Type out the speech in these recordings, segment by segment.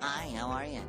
Hi, how are you?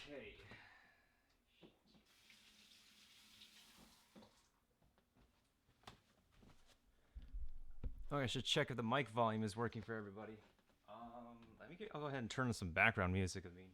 Okay. Oh, I should check if the mic volume is working for everybody. I'll go ahead and turn on some background music in the meantime.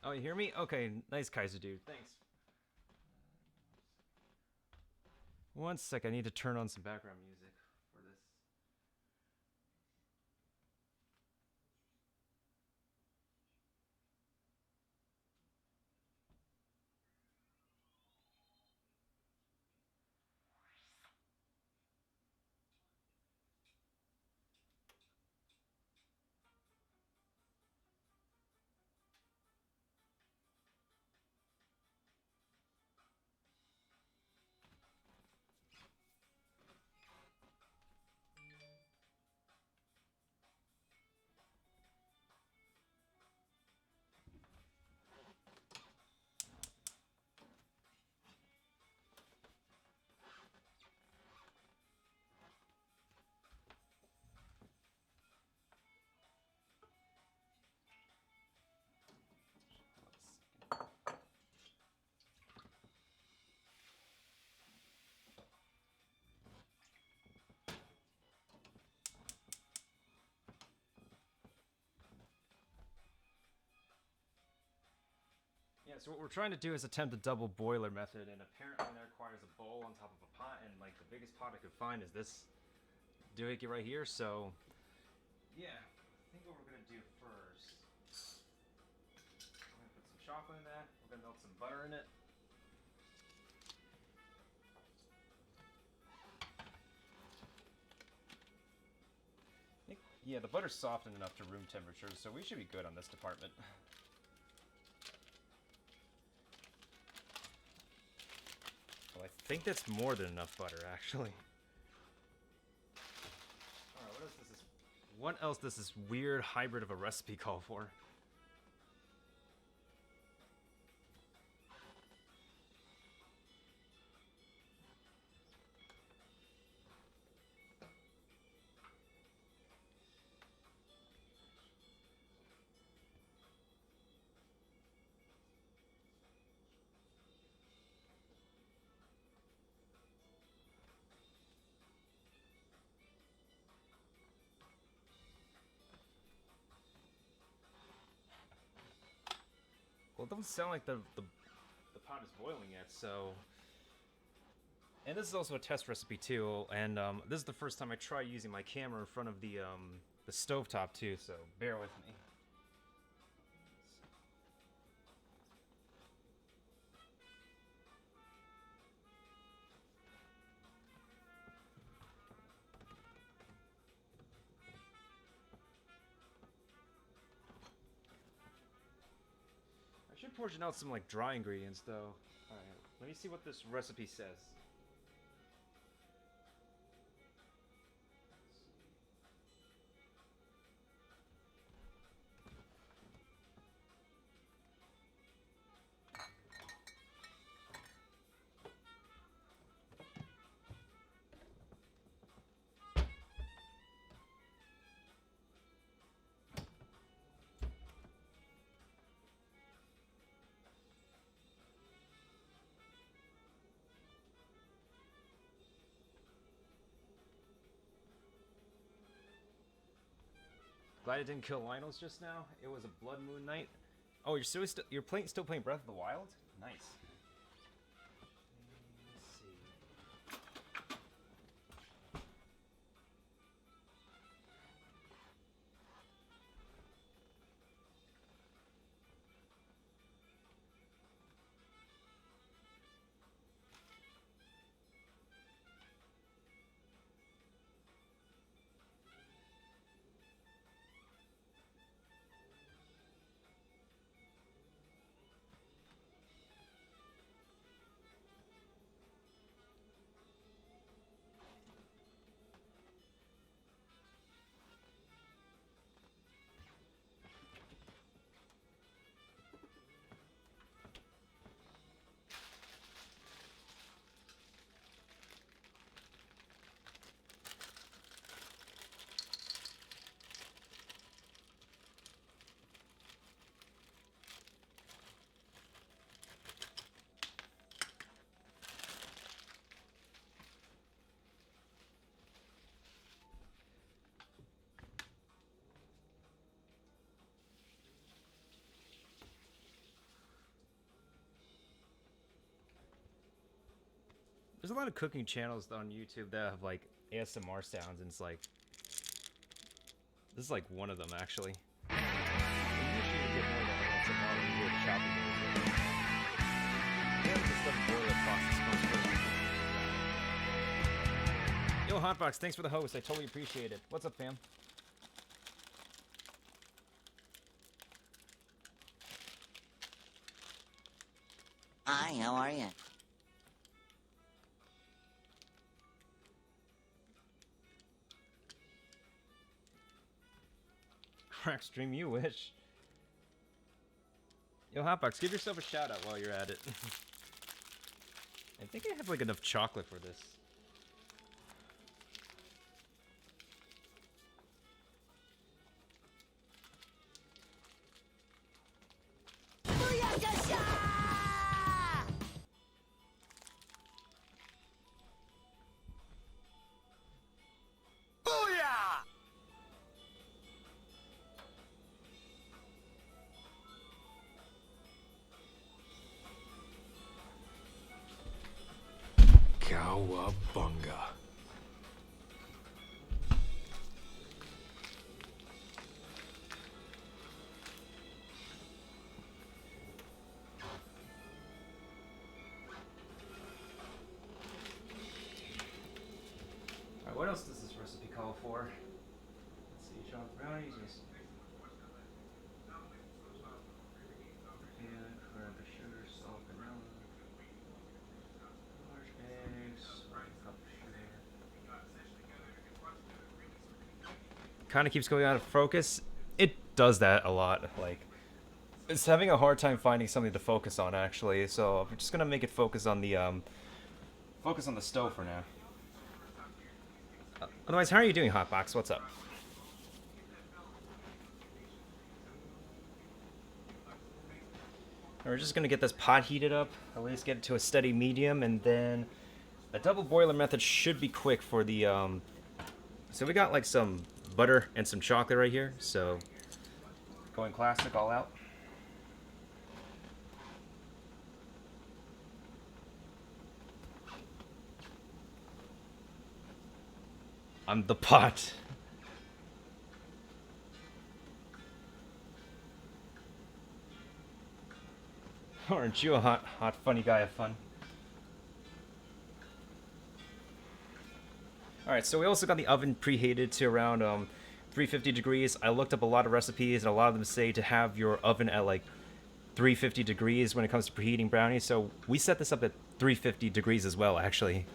Oh, you hear me? Okay, nice, Kaiser dude. Thanks. One sec, I need to turn on some background music for this. Yeah, so what we're trying to do is attempt a double boiler method, and apparently that requires a bowl on top of a pot, and like the biggest pot I could find is this doohickey right here. So, yeah, I think what we're gonna do first, we're gonna put some chocolate in that. We're gonna melt some butter in it. Yeah, the butter's softened enough to room temperature, so we should be good on this department. Well, I think that's more than enough butter, actually. Alright, what else does this... What else does this weird hybrid of a recipe call for? Well, it doesn't sound like the pot is boiling yet, so... And this is also a test recipe too, and this is the first time I try using my camera in front of the stovetop too, so bear with me. I should portion out some like dry ingredients though. Alright, let me see what this recipe says. Glad it didn't kill Lionel's just now. It was a Blood Moon night. Oh, you're still playing Breath of the Wild? Nice. Let's see. There's a lot of cooking channels on YouTube that have like ASMR sounds, and it's like this is like one of them actually. Yo, Hotbox, thanks for the host. I totally appreciate it. What's up, fam? Hi, how are you? Crack stream you wish. Yo, Hotbox, give yourself a shout out while you're at it. I think I have like enough chocolate for this. Cowabunga. Alright, what else does this recipe call for? Let's see, chocolate brownies, yes. And grab the sugar, salt, vanilla. Large eggs, 1 cup of sugar. Kind of keeps going out of focus. It does that a lot. Like, it's having a hard time finding something to focus on actually. So I'm just gonna make it focus on the stove for now. Otherwise, how are you doing, Hotbox? What's up? We're just gonna get this pot heated up, at least get it to a steady medium, and then the double boiler method should be quick for the so we got like some butter and some chocolate right here, so going classic all out. I'm the pot. Aren't you a hot, funny guy of fun? Alright, so we also got the oven preheated to around 350 degrees. I looked up a lot of recipes, and a lot of them say to have your oven at like 350 degrees when it comes to preheating brownies. So we set this up at 350 degrees as well, actually.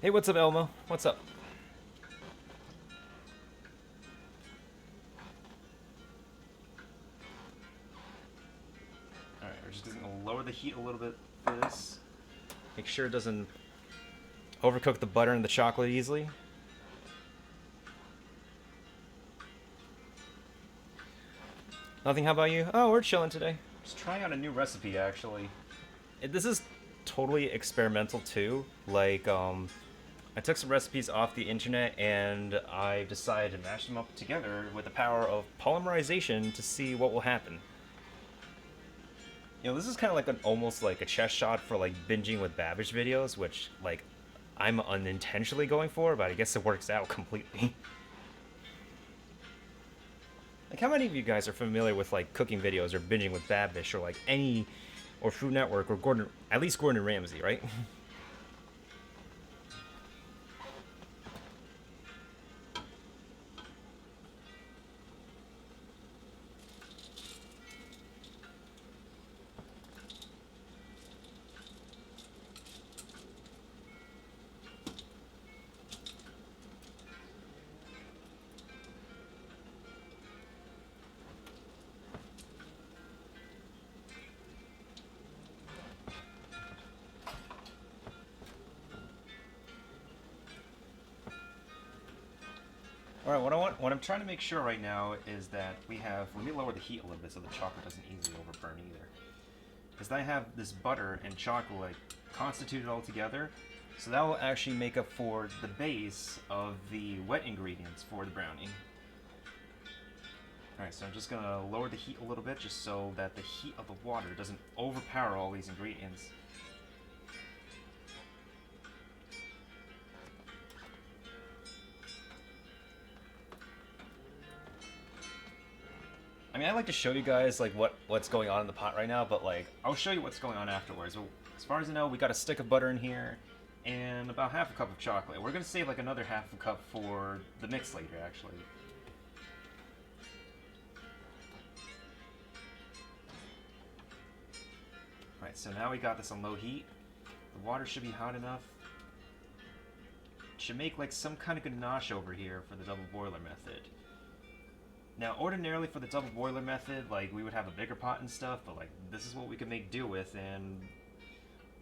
Hey, what's up, Elmo? What's up? Alright, we're just gonna lower the heat a little bit for this. Make sure it doesn't overcook the butter and the chocolate easily. Nothing, how about you? Oh, we're chilling today. Just trying out a new recipe, actually. This is totally experimental too. Like, I took some recipes off the internet and I decided to mash them up together with the power of polymerization to see what will happen. You know, this is kind of like an almost like a chest shot for like binging with Babbage videos, which like I'm unintentionally going for, but I guess it works out completely. Like, how many of you guys are familiar with like cooking videos or binging with Babish or like any, or Food Network or Gordon, at least Gordon Ramsay, right? All right, what I'm trying to make sure right now is that we have. Let me lower the heat a little bit so the chocolate doesn't easily overburn either. Because I have this butter and chocolate constituted all together, so that will actually make up for the base of the wet ingredients for the brownie. All right, so I'm just gonna lower the heat a little bit just so that the heat of the water doesn't overpower all these ingredients. I mean, I like to show you guys like what's going on in the pot right now, but like I'll show you what's going on afterwards. But as far as I know, we got a stick of butter in here and about half a cup of chocolate. We're gonna save like another half a cup for the mix later, actually. Alright, so now we got this on low heat. The water should be hot enough. It should make like some kind of ganache over here for the double boiler method. Now, ordinarily for the double boiler method, like, we would have a bigger pot and stuff, but, like, this is what we can make do with, and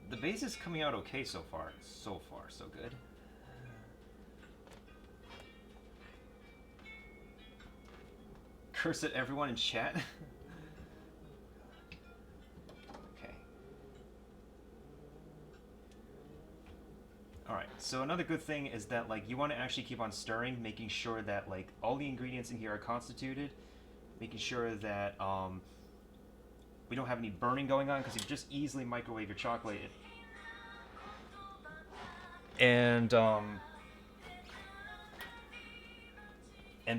the base is coming out okay so far. So far, so good. Curse at everyone in chat. Okay. Alright, so another good thing is that, like, you want to actually keep on stirring, making sure that, like, all the ingredients in here are constituted, making sure that, we don't have any burning going on, because you just easily microwave your chocolate. And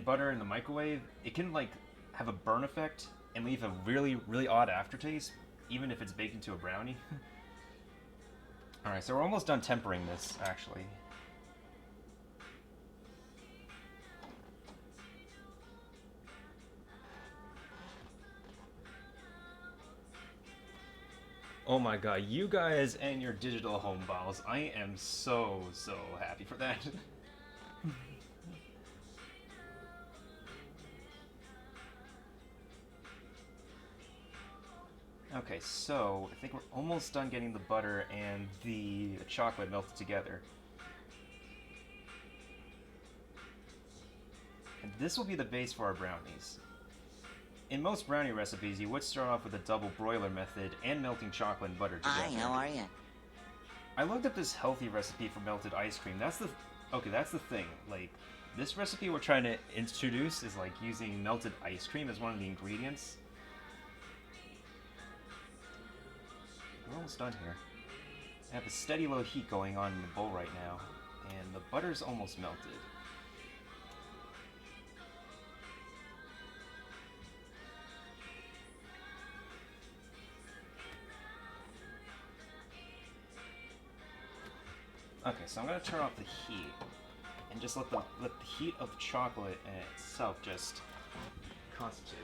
butter in the microwave, it can, like, have a burn effect and leave a really, really odd aftertaste, even if it's baked into a brownie. Alright, so we're almost done tempering this, actually. Oh my god, you guys and your digital home files, I am so happy for that. Okay, so I think we're almost done getting the butter and the chocolate melted together. And this will be the base for our brownies. In most brownie recipes, you would start off with a double broiler method and melting chocolate and butter together. Hi, how are you? I looked up this healthy recipe for melted ice cream. That's the thing. Like, this recipe we're trying to introduce is like using melted ice cream as one of the ingredients. We're almost done here. I have a steady low heat going on in the bowl right now, and the butter's almost melted. Okay, so I'm gonna turn off the heat and just let the heat of chocolate itself just constitute.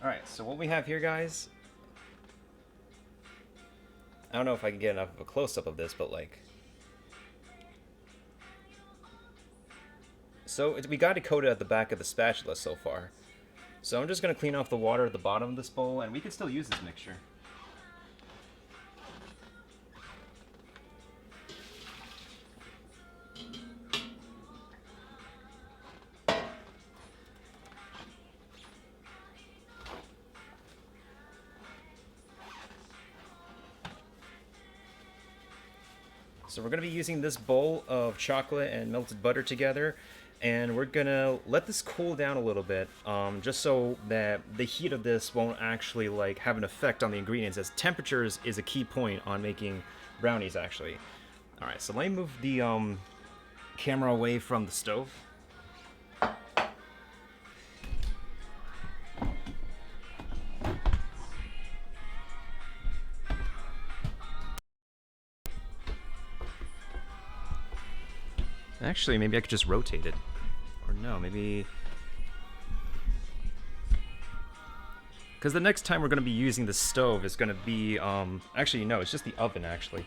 Alright, so what we have here, guys, I don't know if I can get enough of a close-up of this, but like, So we got it coated at the back of the spatula so far. So I'm just going to clean off the water at the bottom of this bowl, and we can still use this mixture. So we're going to be using this bowl of chocolate and melted butter together, and we're going to let this cool down a little bit, just so that the heat of this won't actually like have an effect on the ingredients, as temperatures is a key point on making brownies actually. Alright, so let me move the camera away from the stove. Actually, maybe I could just rotate it. Or no, maybe... Because the next time we're going to be using the stove is going to be, actually, no, it's just the oven, actually.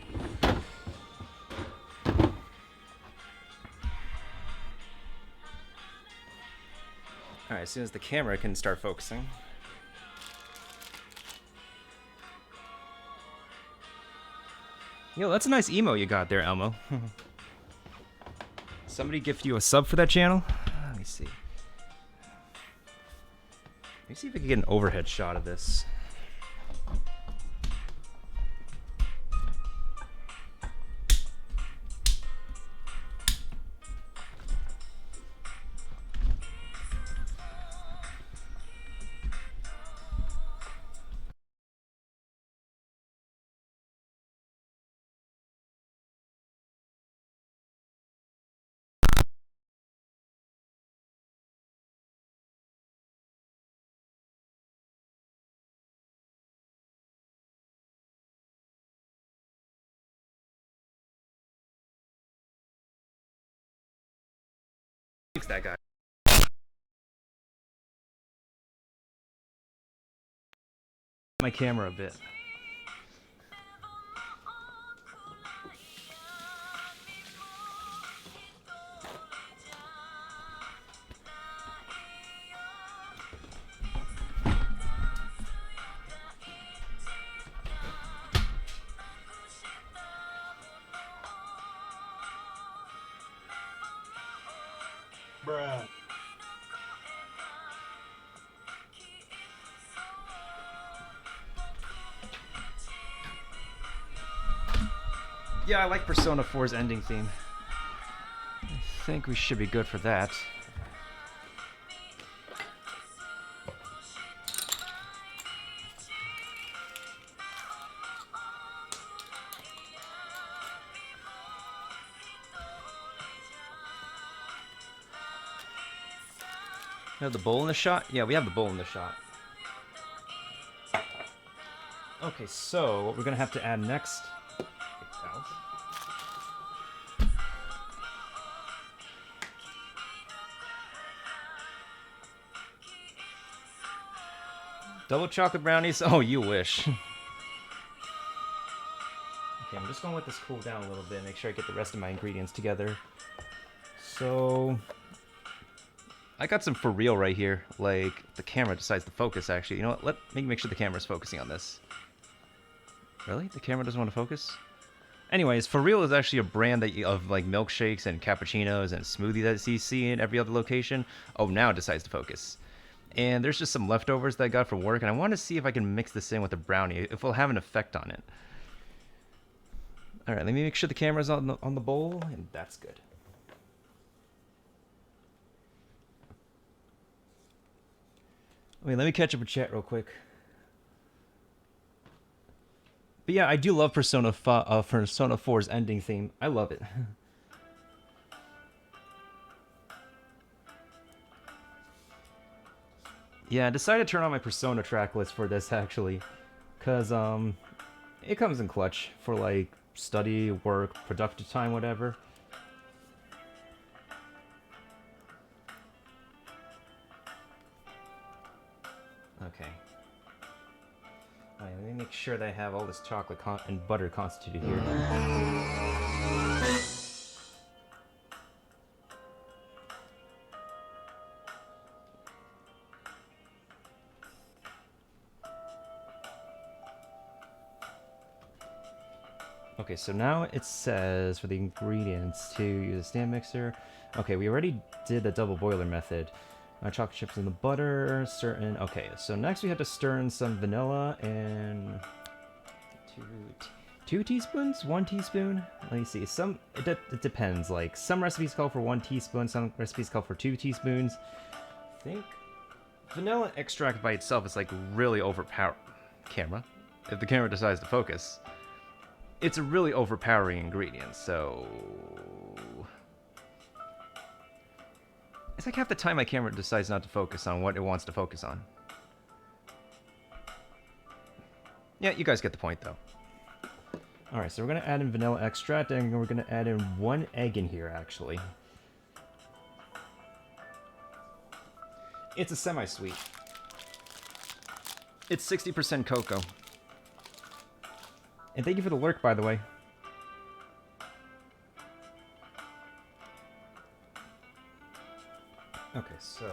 Alright, as soon as the camera can start focusing. Yo, that's a nice emo you got there, Elmo. Somebody gift you a sub for that channel? Let me see. Let me see if we can get an overhead shot of this. Fix that guy. My camera a bit. Bruh. Yeah, I like Persona 4's ending theme. I think we should be good for that. We have the bowl in the shot? Yeah, we have the bowl in the shot. Okay, so what we're gonna have to add next... Double chocolate brownies? Oh, you wish. Okay, I'm just gonna let this cool down a little bit, make sure I get the rest of my ingredients together. So... I got some for real right here. Like, the camera decides to focus, actually. You know what? Let me make sure the camera's focusing on this. Really? The camera doesn't want to focus? Anyways, For Real is actually a brand that of like milkshakes and cappuccinos and smoothie that you see in every other location. Oh, now it decides to focus. And there's just some leftovers that I got from work, and I want to see if I can mix this in with a brownie, if it'll have an effect on it. Alright, let me make sure the camera's on the bowl, and that's good. Wait, let me catch up with chat real quick. But yeah, I do love Persona 4's ending theme. I love it. Yeah, I decided to turn on my Persona track list for this, actually. Because, it comes in clutch for, like, study, work, productive time, whatever. Okay. Alright, let me make sure that I have all this chocolate and butter constituted here. Okay, so now it says for the ingredients to use a stand mixer. Okay, we already did the double boiler method. Chocolate chips in the butter, certain. Okay, so next we have to stir in some vanilla and two teaspoons, 1 teaspoon. Let me see. It depends. Like some recipes call for 1 teaspoon, some recipes call for 2 teaspoons. I think vanilla extract by itself is like really overpowered. Camera, if the camera decides to focus, it's a really overpowering ingredient. So it's like half the time my camera decides not to focus on what it wants to focus on. Yeah, you guys get the point though. Alright, so we're going to add in vanilla extract, and we're going to add in 1 egg in here, actually. It's a semi-sweet. It's 60% cocoa. And thank you for the lurk, by the way. Okay, so...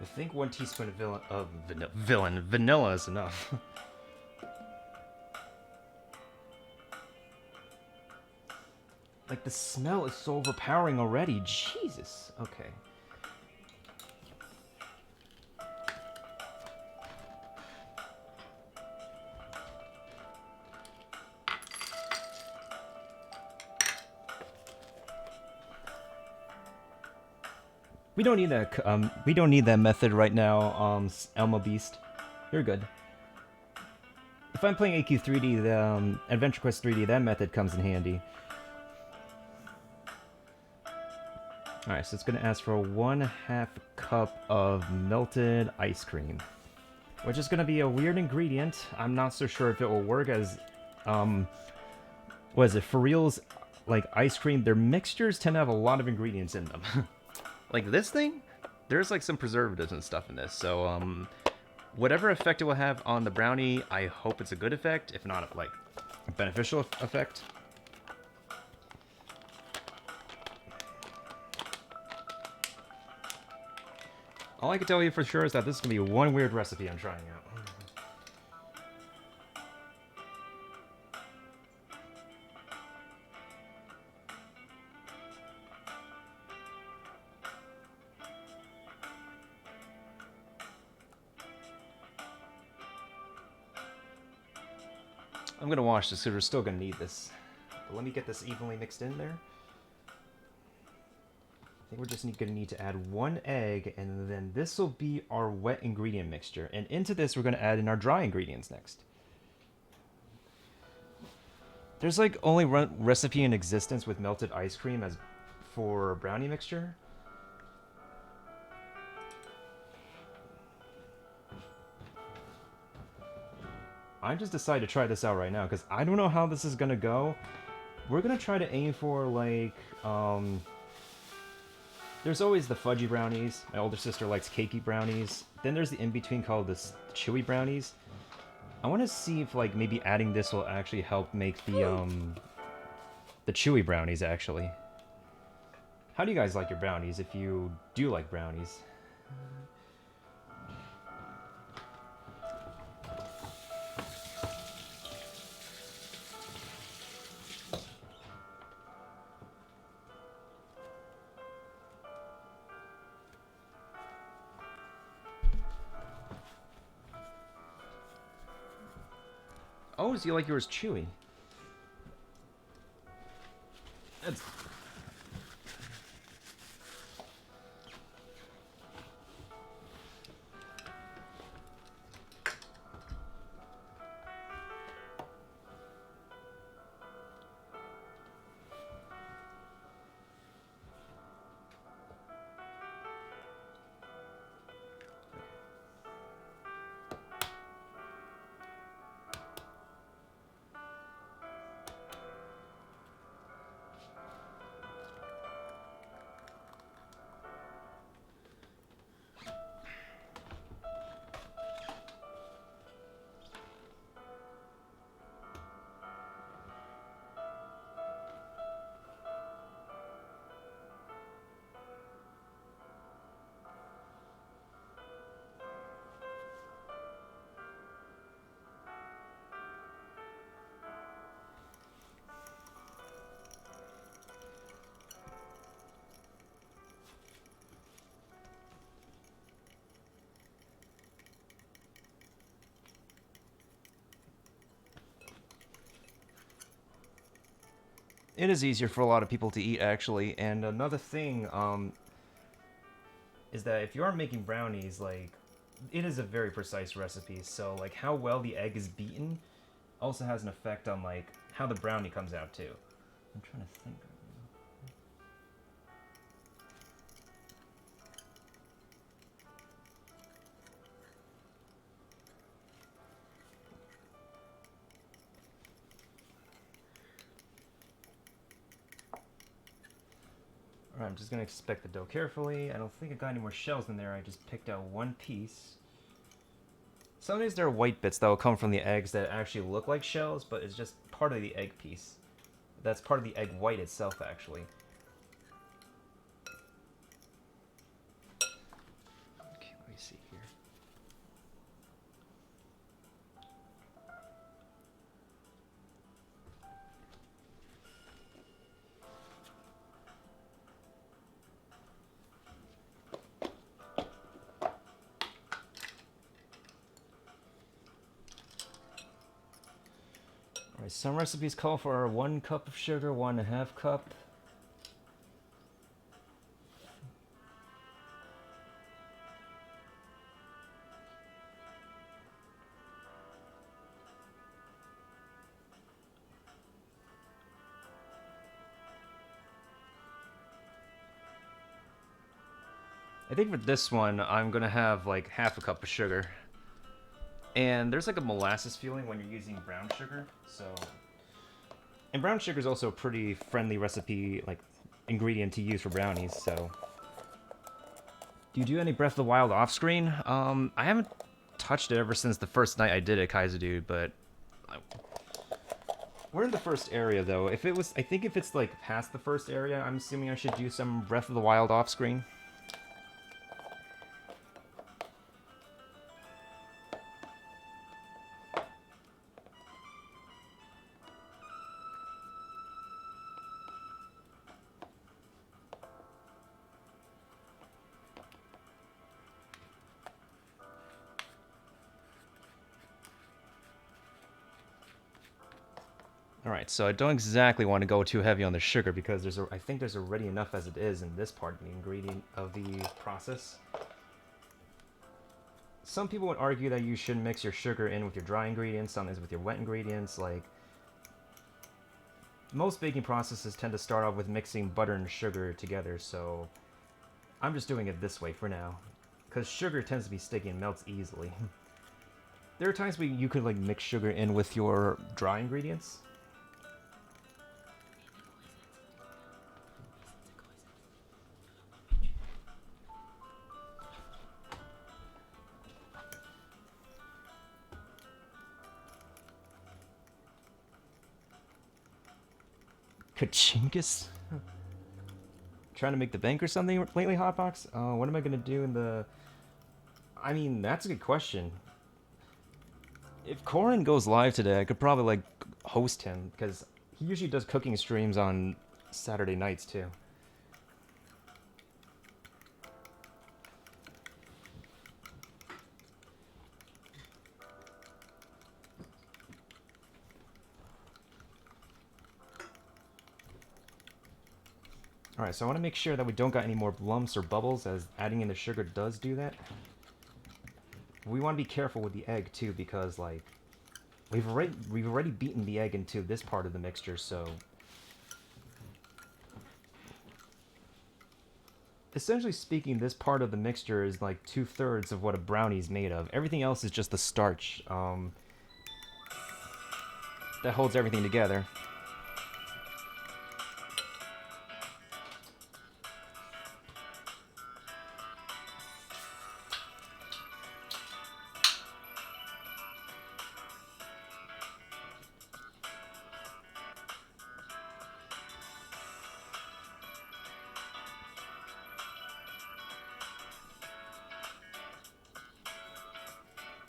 I think 1 teaspoon of vanilla is enough. Like, the smell is so overpowering already. Jesus. Okay. We don't need that. We don't need that method right now. Elmo Beast, you're good. If I'm playing AQ3D, the Adventure Quest 3D, that method comes in handy. All right, so it's gonna ask for 1/2 cup of melted ice cream, which is gonna be a weird ingredient. I'm not so sure if it will work as, what is it? For reals, like ice cream, their mixtures tend to have a lot of ingredients in them. Like this thing, there's like some preservatives and stuff in this. So whatever effect it will have on the brownie, I hope it's a good effect, if not like a beneficial effect. All I can tell you for sure is that this is gonna be one weird recipe I'm trying out. I'm gonna wash this because we're still gonna need this. But let me get this evenly mixed in there. I think we're just gonna need to add 1 egg, and then this will be our wet ingredient mixture. And into this, we're gonna add in our dry ingredients next. There's like only one recipe in existence with melted ice cream as for brownie mixture. I just decided to try this out right now because I don't know how this is gonna go. We're gonna try to aim for like, there's always the fudgy brownies. My older sister likes cakey brownies. Then there's the in-between called the chewy brownies. I want to see if like maybe adding this will actually help make the chewy brownies actually. How do you guys like your brownies if you do like brownies? Oh, so you like yours chewy? That's... It is easier for a lot of people to eat, actually. And another thing is that if you are making brownies, like, it is a very precise recipe. So, like, how well the egg is beaten also has an effect on, like, how the brownie comes out, too. I'm trying to think. Alright, I'm just going to inspect the dough carefully. I don't think I got any more shells in there. I just picked out one piece. Sometimes there are white bits that will come from the eggs that actually look like shells, but it's just part of the egg piece. That's part of the egg white itself, actually. Okay, let me see here. Alright, some recipes call for 1 cup of sugar, 1.5 cup. I think for this one, I'm gonna have like 1/2 cup of sugar. And there's like a molasses feeling when you're using brown sugar, so... And brown sugar is also a pretty friendly recipe, like, ingredient to use for brownies, so... Do you do any Breath of the Wild off-screen? I haven't touched it ever since the first night I did it, Kaiser Dude, but... We're in the first area, though. If it was... I think if it's, like, past the first area, I'm assuming I should do some Breath of the Wild off-screen. Alright, so I don't exactly want to go too heavy on the sugar because I think there's already enough as it is in this part of the ingredient of the process. Some people would argue that you should mix your sugar in with your dry ingredients, sometimes with your wet ingredients. Like, most baking processes tend to start off with mixing butter and sugar together, so I'm just doing it this way for now. Because sugar tends to be sticky and melts easily. There are times where you could like mix sugar in with your dry ingredients. Kachinkas? Trying to make the bank or something lately, Hotbox? What am I gonna do in the... I mean, that's a good question. If Corin goes live today, I could probably, like, host him, because he usually does cooking streams on Saturday nights, too. Alright, so I want to make sure that we don't got any more lumps or bubbles, as adding in the sugar does do that. We want to be careful with the egg, too, because, like, we've already beaten the egg into this part of the mixture, so... Essentially speaking, this part of the mixture is, like, 2/3 of what a brownie is made of. Everything else is just the starch, that holds everything together.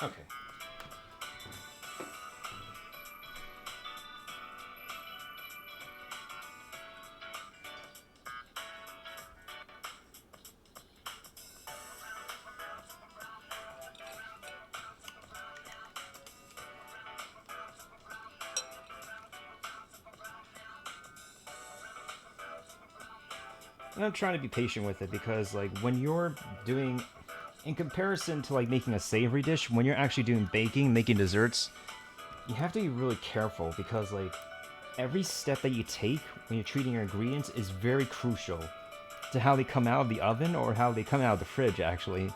Okay. And I'm trying to be patient with it because, like, when you're doing, in comparison to like making a savory dish, when you're actually doing baking, making desserts, you have to be really careful because, like, every step that you take when you're treating your ingredients is very crucial to how they come out of the oven or how they come out of the fridge, actually.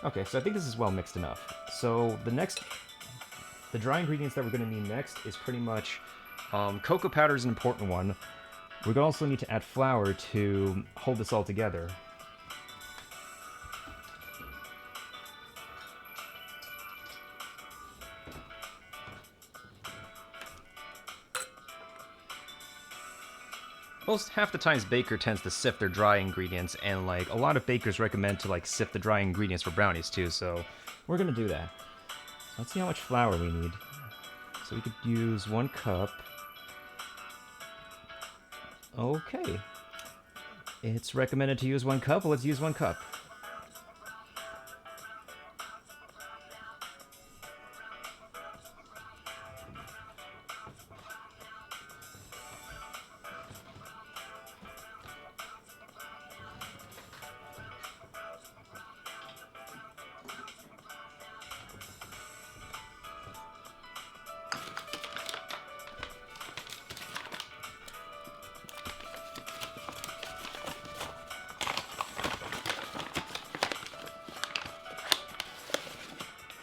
Okay, so I think this is well mixed enough. So the dry ingredients that we're going to need next is pretty much cocoa powder is an important one. We're going to also need to add flour to hold this all together. Most half the times baker tends to sift their dry ingredients, and like a lot of bakers recommend to like sift the dry ingredients for brownies too, so we're gonna do that. Let's see how much flour we need. So we could use 1 cup. Okay. It's recommended to use 1 cup, let's use 1 cup.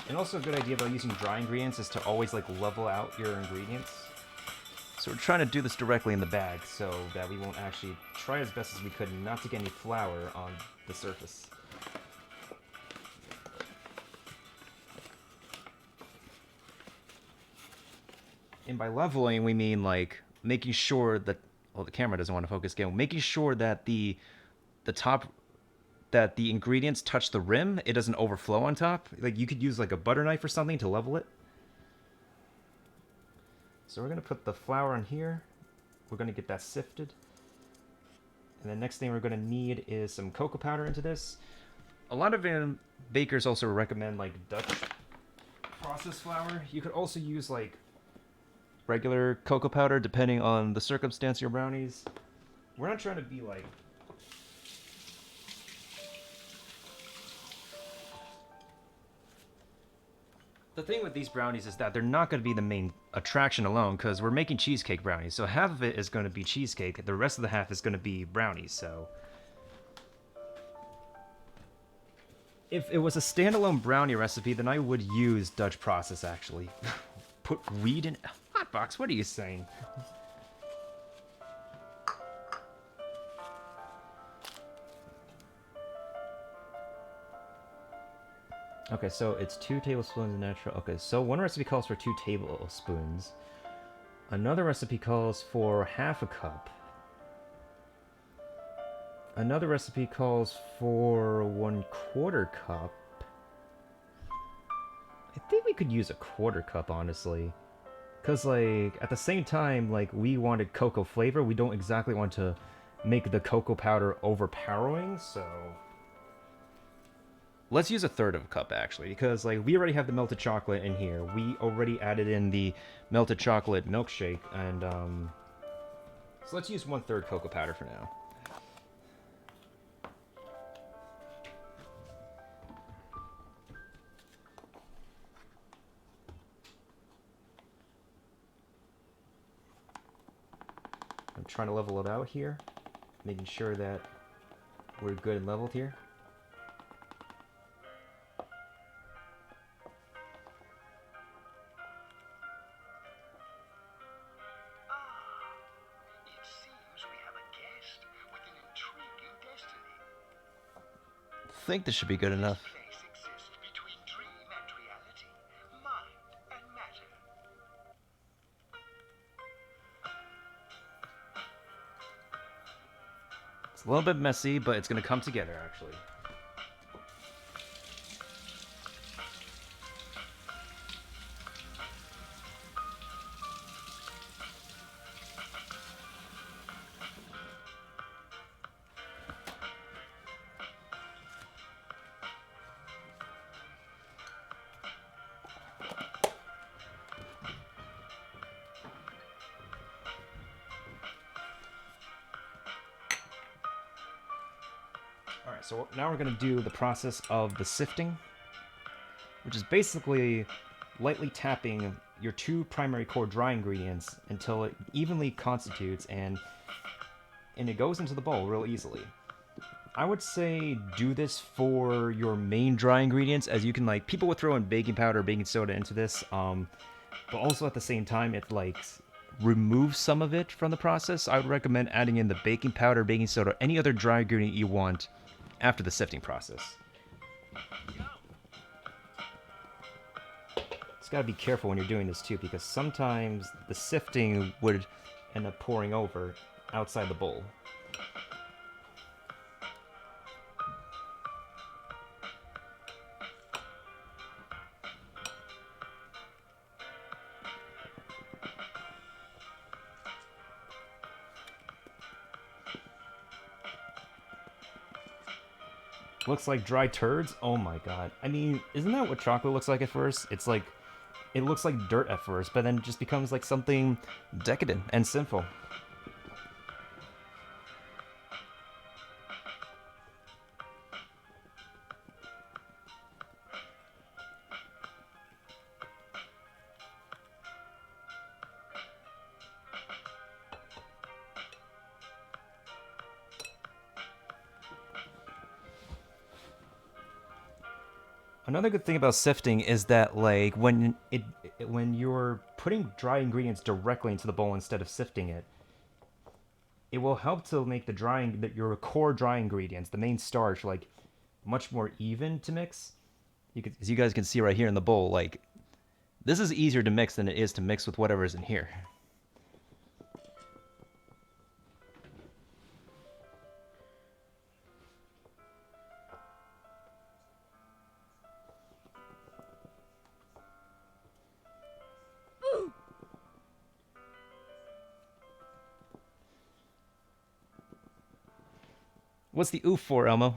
And also a good idea about using dry ingredients is to always like level out your ingredients. So we're trying to do this directly in the bag so that we won't actually try as best as we could not to get any flour on the surface. And by leveling, we mean like making sure that, well, the camera doesn't want to focus again. Making sure that the top, that the ingredients touch the rim, it doesn't overflow on top. Like you could use like a butter knife or something to level it. So we're gonna put the flour on here. We're gonna get that sifted. And the next thing we're gonna need is some cocoa powder into this. A lot of bakers also recommend like Dutch processed flour. You could also use like regular cocoa powder depending on the circumstance of your brownies. We're not trying to be like the thing with these brownies is that they're not going to be the main attraction alone because we're making cheesecake brownies. So half of it is going to be cheesecake. The rest of the half is going to be brownies. So if it was a standalone brownie recipe, then I would use Dutch process actually. Put weed in Hotbox. What are you saying? Okay, so it's 2 tablespoons of natural. Okay, so one recipe calls for 2 tablespoons. Another recipe calls for half a cup. Another recipe calls for 1/4 cup. I think we could use a 1/4 cup, honestly. Because, like, at the same time, like, we wanted cocoa flavor. We don't exactly want to make the cocoa powder overpowering, so let's use 1/3 of a cup, actually, because, like, we already have the melted chocolate in here. We already added in the melted chocolate milkshake, and, so let's use 1/3 cocoa powder for now. I'm trying to level it out here, making sure that we're good and leveled here. I think this should be good enough. It's a little bit messy, but it's going to come together, actually. So now we're going to do the process of the sifting, which is basically lightly tapping your two primary core dry ingredients until it evenly constitutes and it goes into the bowl real easily. I would say do this for your main dry ingredients, as you can, like, people would throw in baking powder or baking soda into this, but also at the same time it like removes some of it from the process. I would recommend adding in the baking powder, baking soda, any other dry ingredient you want after the sifting process. Just gotta be careful when you're doing this too, because sometimes the sifting would end up pouring over outside the bowl. Looks like dry turds? Oh my god. I mean, isn't that what chocolate looks like at first? It's like, it looks like dirt at first, but then it just becomes like something decadent and sinful. Another good thing about sifting is that, like, when you're putting dry ingredients directly into the bowl instead of sifting it, it will help to make your core dry ingredients, the main starch, like much more even to mix. As you guys can see right here in the bowl, like, this is easier to mix than it is to mix with whatever's in here. What's the oof for, Elmo?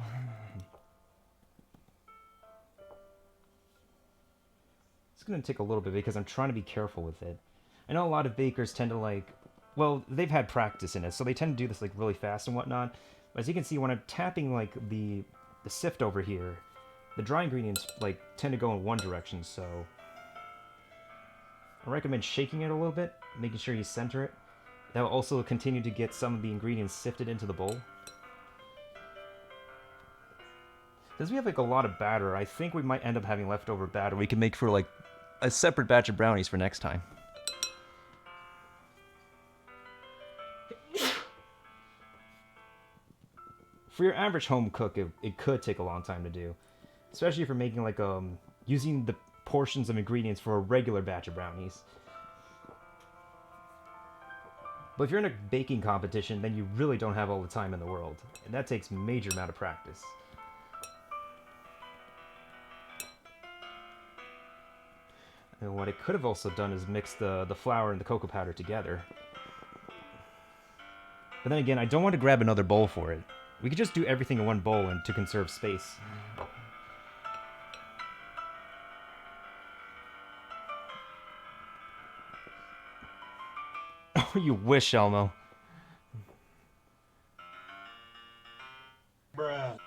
It's going to take a little bit because I'm trying to be careful with it. I know a lot of bakers tend to, like, well, they've had practice in it, so they tend to do this like really fast and whatnot. But as you can see, when I'm tapping like the sift over here, the dry ingredients like tend to go in one direction, so I recommend shaking it a little bit, making sure you center it. That will also continue to get some of the ingredients sifted into the bowl. Since we have like a lot of batter, I think we might end up having leftover batter we can make for like a separate batch of brownies for next time. For your average home cook, it could take a long time to do, especially if you're making like using the portions of ingredients for a regular batch of brownies. But if you're in a baking competition, then you really don't have all the time in the world, and that takes major amount of practice. And what I could have also done is mix the flour and the cocoa powder together. But then again, I don't want to grab another bowl for it. We could just do everything in one bowl and to conserve space. Oh, you wish, Elmo. Bruh.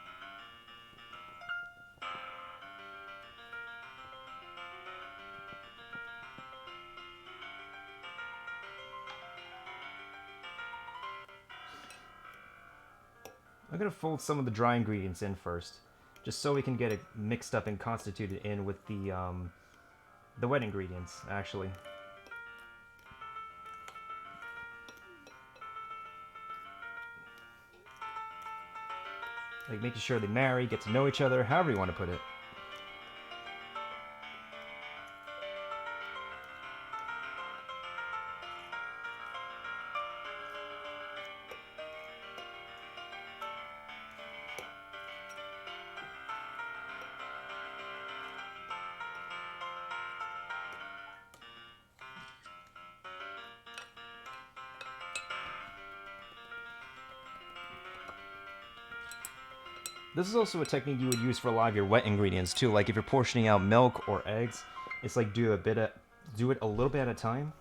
I'm going to fold some of the dry ingredients in first, just so we can get it mixed up and constituted in with the wet ingredients, actually. Like making sure they marry, get to know each other, however you want to put it. This is also a technique you would use for a lot of your wet ingredients too. Like if you're portioning out milk or eggs, it's like do it a little bit at a time.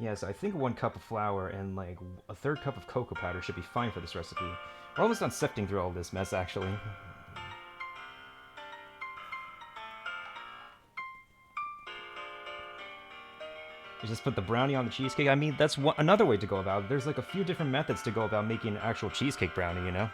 Yeah, so I think 1 cup of flour and like a third cup of cocoa powder should be fine for this recipe. We're almost done sifting through all this mess, actually. You just put the brownie on the cheesecake. I mean, that's another way to go about it. There's like a few different methods to go about making an actual cheesecake brownie, you know?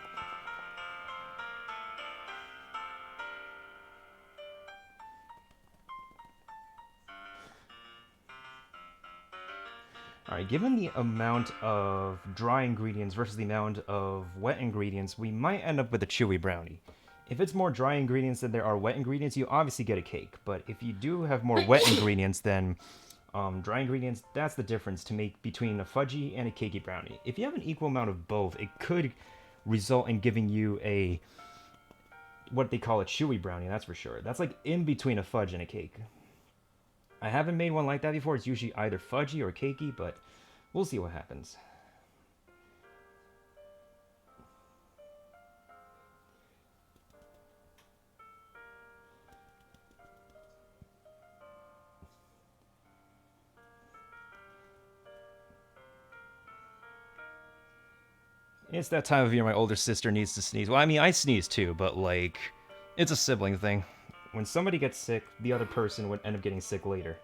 Alright, given the amount of dry ingredients versus the amount of wet ingredients, we might end up with a chewy brownie. If it's more dry ingredients than there are wet ingredients, you obviously get a cake. But if you do have more wet ingredients than dry ingredients, that's the difference to make between a fudgy and a cakey brownie. If you have an equal amount of both, it could result in giving you a what they call a chewy brownie, that's for sure. That's like in between a fudge and a cake. I haven't made one like that before. It's usually either fudgy or cakey, but we'll see what happens. It's that time of year my older sister needs to sneeze. Well, I mean, I sneeze too, but like, it's a sibling thing. When somebody gets sick, the other person would end up getting sick later.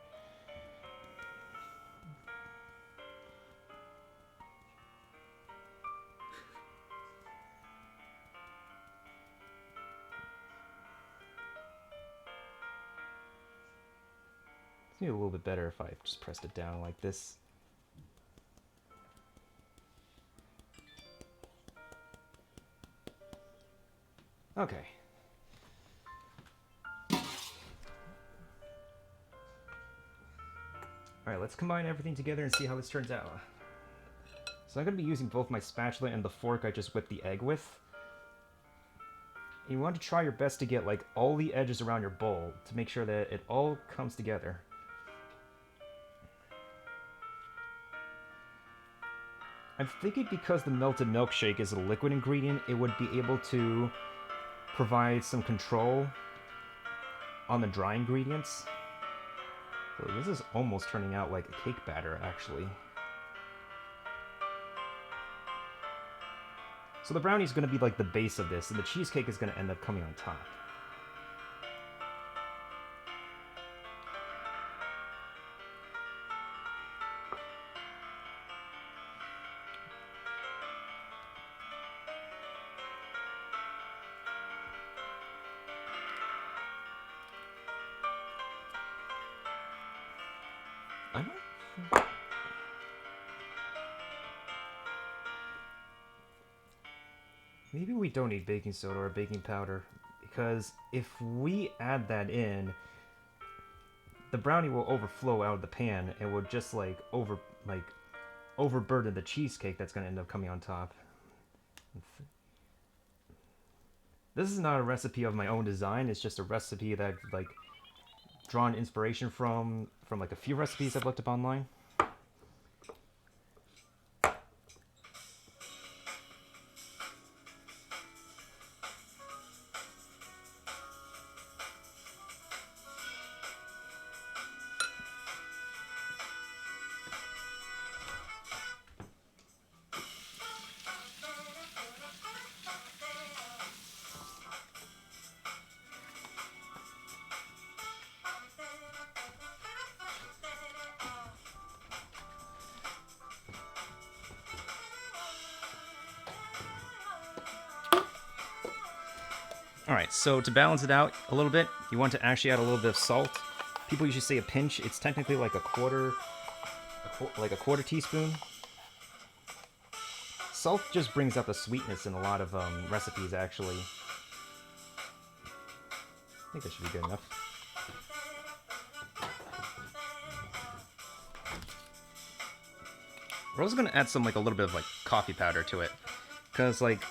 It's maybe a little bit better if I just pressed it down like this. Okay. Alright, let's combine everything together and see how this turns out. So I'm going to be using both my spatula and the fork I just whipped the egg with. You want to try your best to get like all the edges around your bowl to make sure that it all comes together. I'm thinking because the melted milkshake is a liquid ingredient, it would be able to provide some control on the dry ingredients. So this is almost turning out like a cake batter, actually. So the brownie is going to be like the base of this, and the cheesecake is going to end up coming on top. Maybe we don't need baking soda or baking powder, because if we add that in, the brownie will overflow out of the pan and will just like overburden the cheesecake that's going to end up coming on top. This is not a recipe of my own design. It's just a recipe that I've like drawn inspiration from like a few recipes I've looked up online. Alright, so to balance it out a little bit, you want to actually add a little bit of salt. People usually say a pinch. It's technically like a quarter teaspoon. Salt just brings out the sweetness in a lot of recipes, actually. I think that should be good enough. We're also going to add some, like, a little bit of, like, coffee powder to it. Because, like,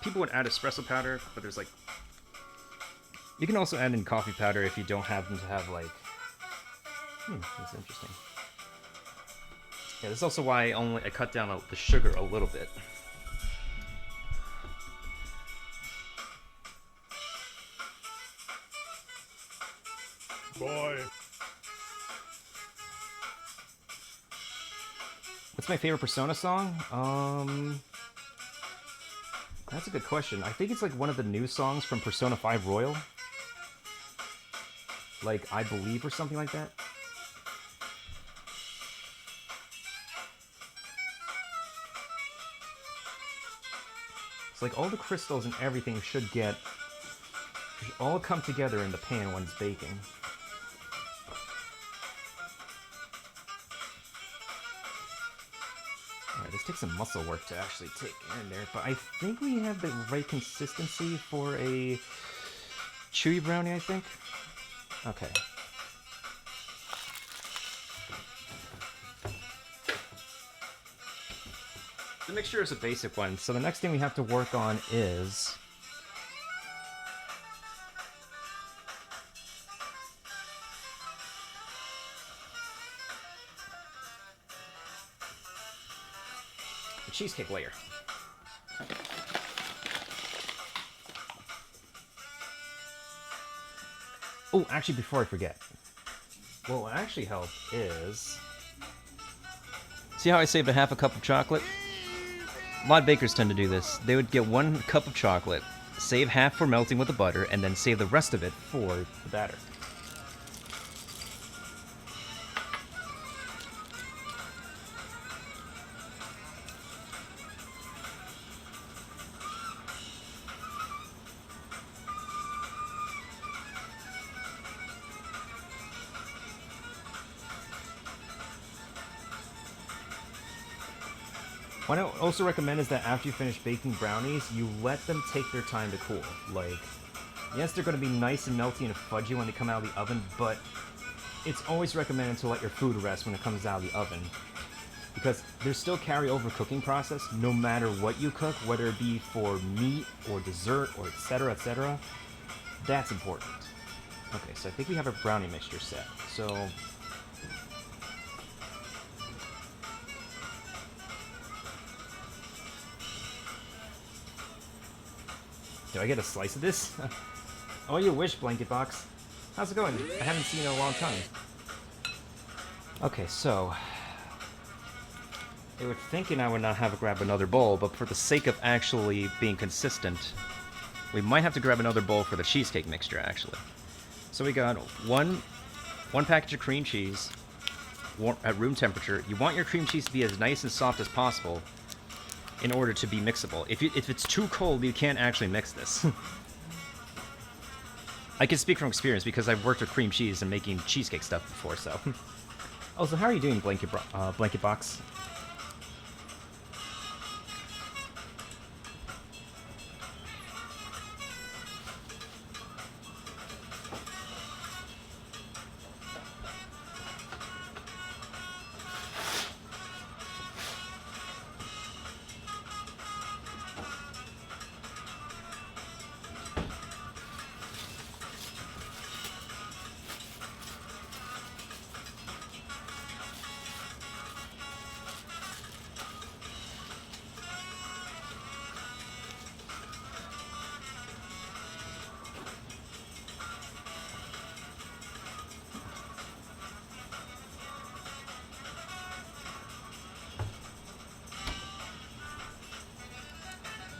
people would add espresso powder, but there's, like... You can also add in coffee powder if you don't happen to have, like... that's interesting. Yeah, this is also why I cut down the sugar a little bit. Boy. What's my favorite Persona song? That's a good question. I think it's like one of the new songs from Persona 5 Royal. Like, I Believe or something like that. It's like all the crystals and everything should all come together in the pan when it's baking. Alright, this takes some muscle work to actually take in there, but I think we have the right consistency for a chewy brownie, I think. Okay. The mixture is a basic one, so the next thing we have to work on is the cheesecake layer. Oh, actually, before I forget, what will actually help is... See how I saved a half a cup of chocolate? A lot of bakers tend to do this. They would get 1 cup of chocolate, save half for melting with the butter, and then save the rest of it for the batter. What I also recommend is that after you finish baking brownies, you let them take their time to cool. Like, yes, they're going to be nice and melty and fudgy when they come out of the oven, but it's always recommended to let your food rest when it comes out of the oven. Because there's still carryover cooking process, no matter what you cook, whether it be for meat or dessert or etc., etc. That's important. Okay, so I think we have a brownie mixture set. So... do I get a slice of this? Oh, you wish, Blanket Box. How's it going? I haven't seen you in a long time. Okay, so... they were thinking I would not have to grab another bowl, but for the sake of actually being consistent, we might have to grab another bowl for the cheesecake mixture, actually. So we got one package of cream cheese at room temperature. You want your cream cheese to be as nice and soft as possible in order to be mixable. If it's too cold, you can't actually mix this. I can speak from experience because I've worked with cream cheese and making cheesecake stuff before, so... Oh, so how are you doing, Blanket Box?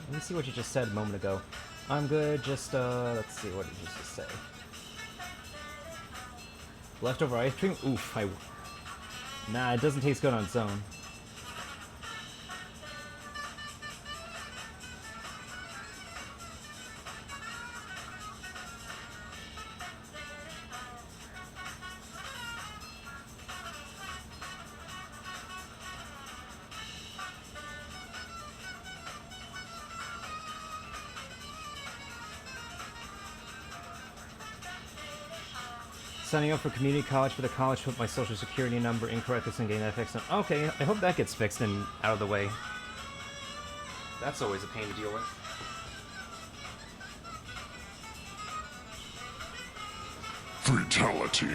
Let me see what you just said a moment ago. I'm good, just, let's see, what did you just say? Leftover ice cream? Oof, nah, it doesn't taste good on its own. Signing up for community college, but the college put my social security number incorrectly, so I'm getting that fixed. Okay, I hope that gets fixed and out of the way. That's always a pain to deal with. Fatality.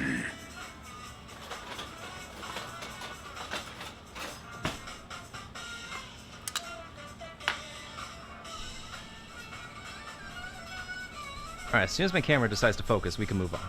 Alright, as soon as my camera decides to focus, we can move on.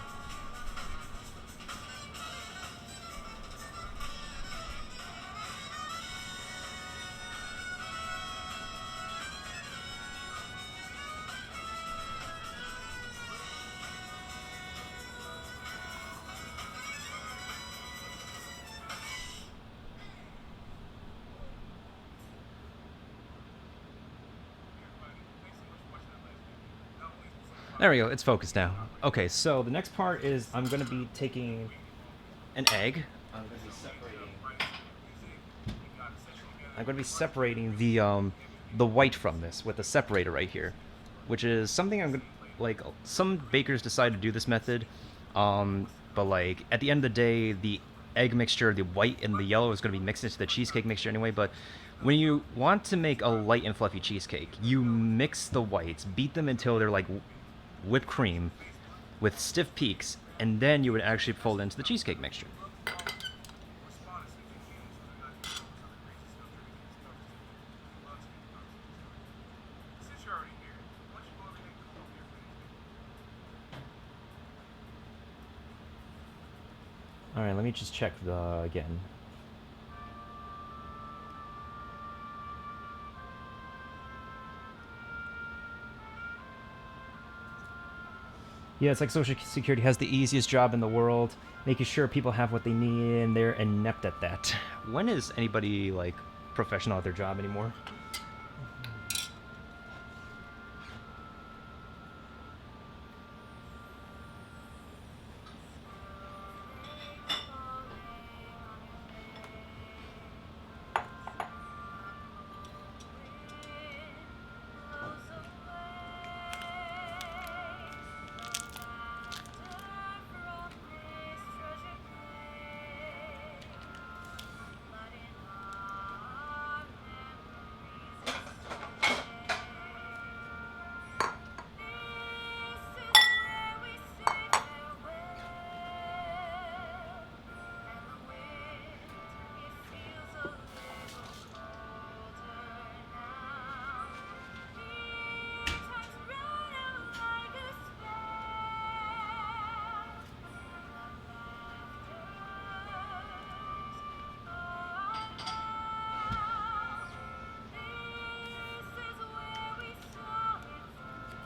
There we go, it's focused now. Okay, so the next part is I'm going to be taking an egg. I'm going to be separating the white from this with a separator right here, which is something I'm like some bakers decide to do this method, but like at the end of the day, the egg mixture, the white and the yellow is going to be mixed into the cheesecake mixture anyway. But when you want to make a light and fluffy cheesecake, you mix the whites, beat them until they're like whipped cream with stiff peaks, and then you would actually fold into the cheesecake mixture. All right, let me just check the again. Yeah, it's like Social Security has the easiest job in the world, making sure people have what they need, and they're inept at that. When is anybody like professional at their job anymore?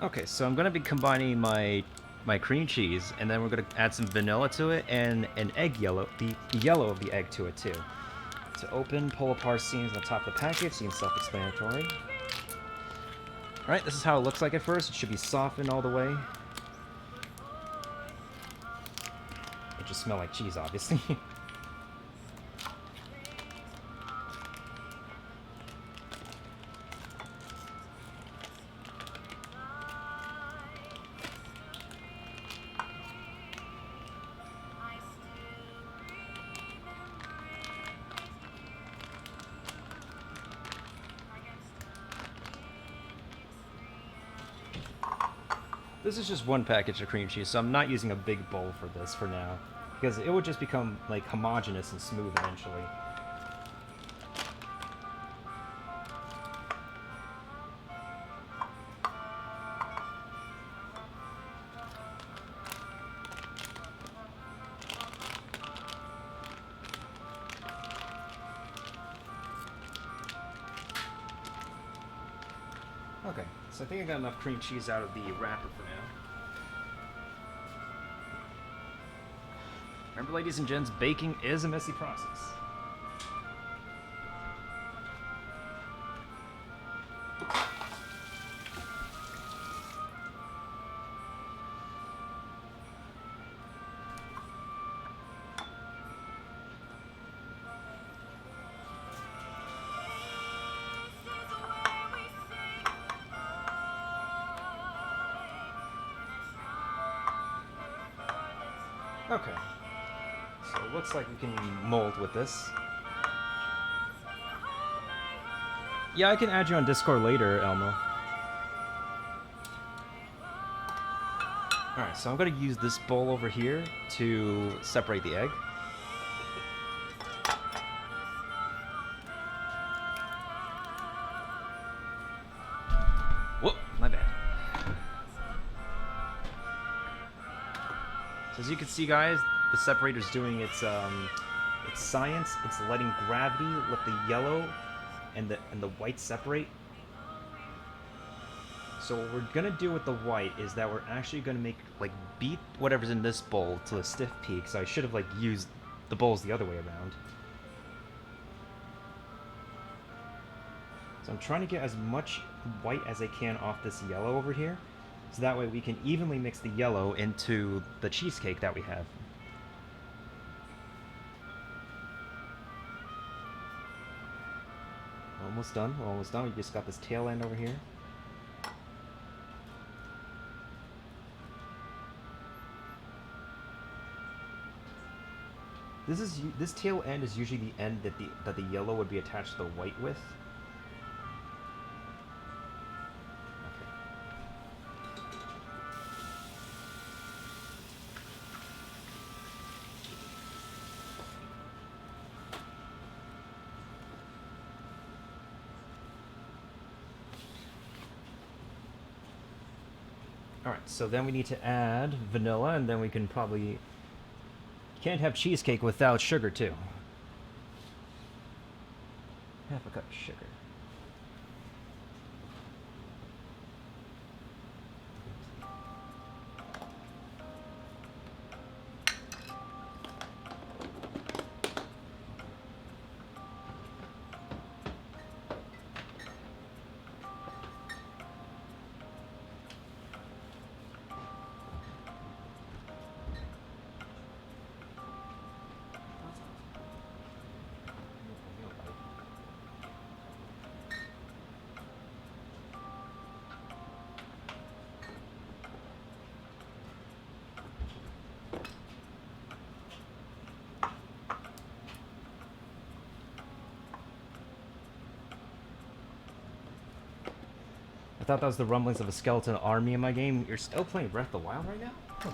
Okay, so I'm gonna be combining my cream cheese, and then we're gonna add some vanilla to it and an egg yellow, the yellow of the egg to it too. To open, pull apart seams on the top of the package, seems self-explanatory. Alright, this is how it looks like at first. It should be softened all the way. It just smells like cheese, obviously. This is just one package of cream cheese, so I'm not using a big bowl for this for now, because it would just become like homogeneous and smooth eventually. Okay, so I think I got enough cream cheese out of the wrapper for now. Remember, ladies and gents, baking is a messy process. Okay. So it looks like we can mold with this. Yeah, I can add you on Discord later, Elmo. Alright, so I'm going to use this bowl over here to separate the egg. Whoop, my bad. So as you can see, guys, the separator's doing its science. It's letting gravity let the yellow and the white separate. So what we're gonna do with the white is that we're actually gonna make like beat whatever's in this bowl to a stiff peak. So I should have like used the bowls the other way around. So I'm trying to get as much white as I can off this yellow over here. So that way we can evenly mix the yellow into the cheesecake that we have. Almost done, we're almost done. We just got this tail end over here. This tail end is usually the end that the yellow would be attached to the white with. Alright, so then we need to add vanilla, and then we can probably... Can't have cheesecake without sugar, too. Half a cup of sugar. I thought that was the rumblings of a skeleton army in my game. You're still playing Breath of the Wild right now? Huh.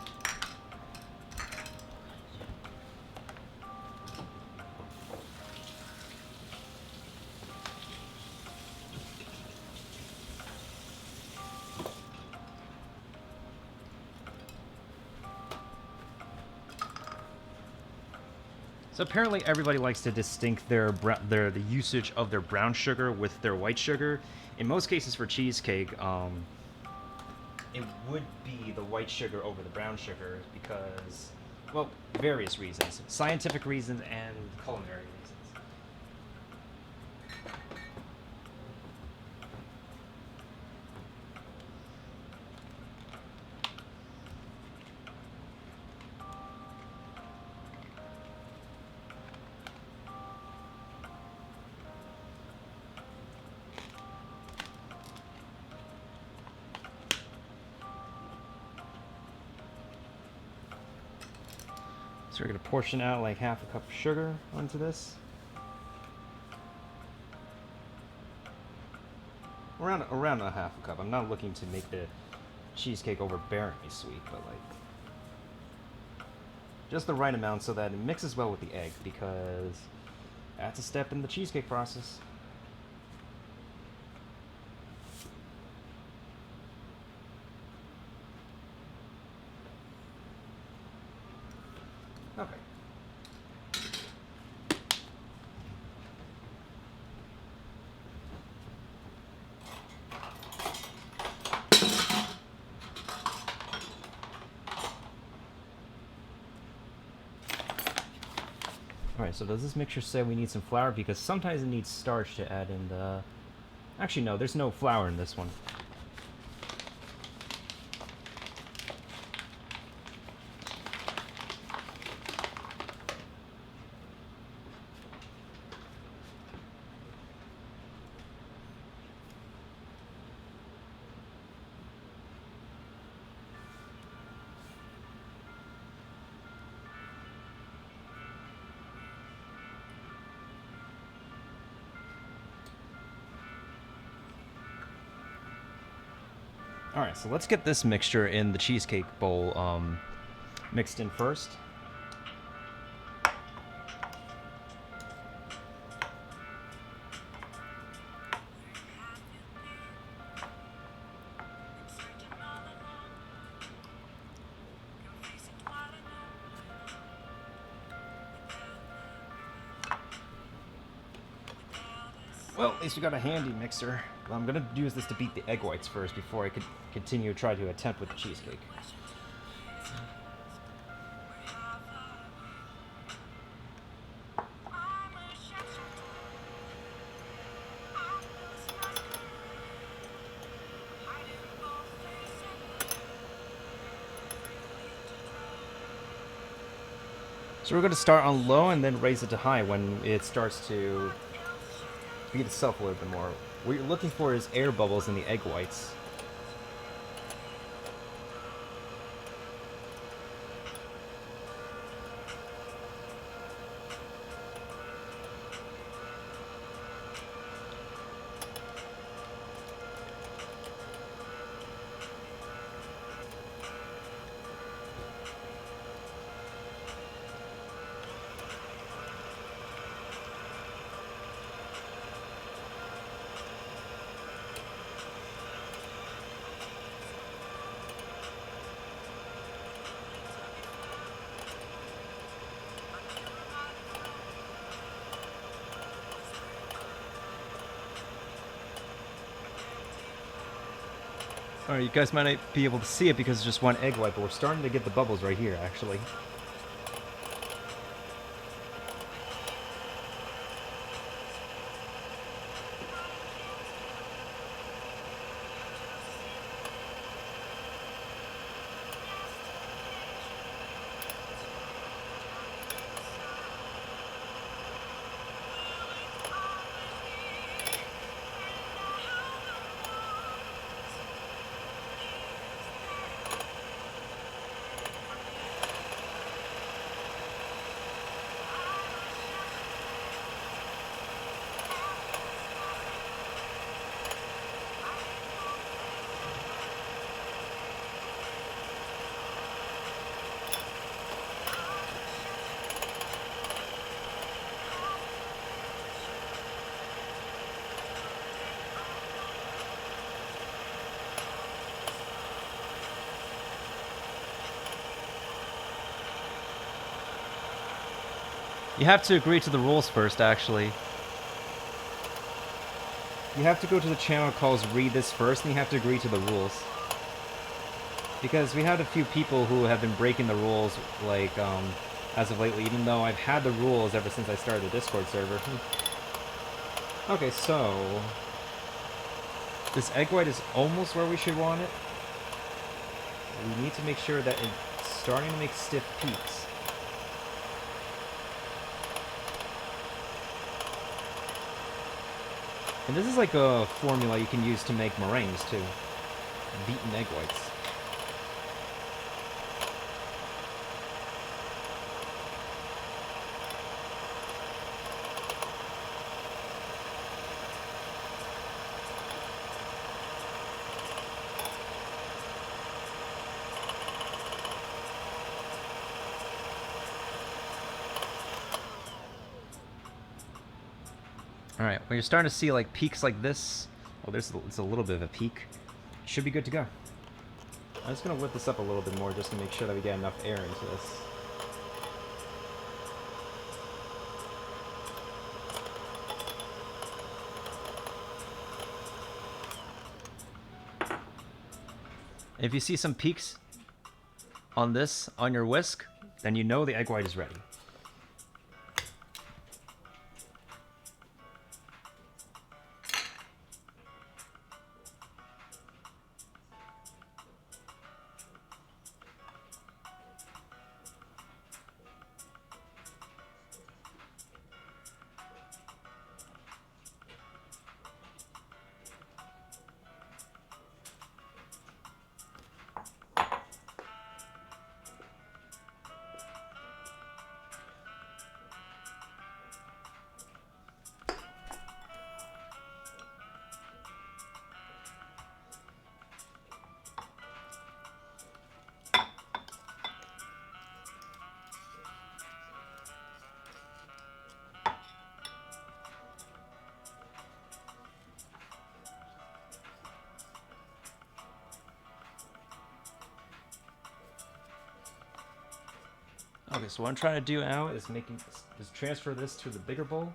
So apparently everybody likes to distinct the usage of their brown sugar with their white sugar. In most cases for cheesecake, it would be the white sugar over the brown sugar because, well, various reasons. Scientific reasons and culinary reasons. So we're going to portion out like half a cup of sugar onto this. Around a half a cup. I'm not looking to make the cheesecake overbearingly sweet, but like just the right amount so that it mixes well with the egg, because that's a step in the cheesecake process. Okay. Alright, so does this mixture say we need some flour? Because sometimes it needs starch to add in the... Actually, no, there's no flour in this one. Alright, so let's get this mixture in the cheesecake bowl mixed in first. Well, at least we got a handy mixer. I'm gonna use this to beat the egg whites first before I could continue to try to attempt with the cheesecake. So we're going to start on low and then raise it to high when it starts to beat itself a little bit more. What you're looking for is air bubbles in the egg whites. Alright, you guys might not be able to see it because it's just one egg white, but we're starting to get the bubbles right here, actually. You have to agree to the rules first, actually. You have to go to the channel calls read this first, and you have to agree to the rules. Because we had a few people who have been breaking the rules, like, as of lately, even though I've had the rules ever since I started the Discord server. Okay, so... this egg white is almost where we should want it. We need to make sure that it's starting to make stiff peaks. And this is like a formula you can use to make meringues, too. Beaten egg whites. Alright, when you're starting to see like peaks like this, oh, it's a little bit of a peak, should be good to go. I'm just going to whip this up a little bit more just to make sure that we get enough air into this. If you see some peaks on this, on your whisk, then you know the egg white is ready. Okay, so what I'm trying to do now is transfer this to the bigger bowl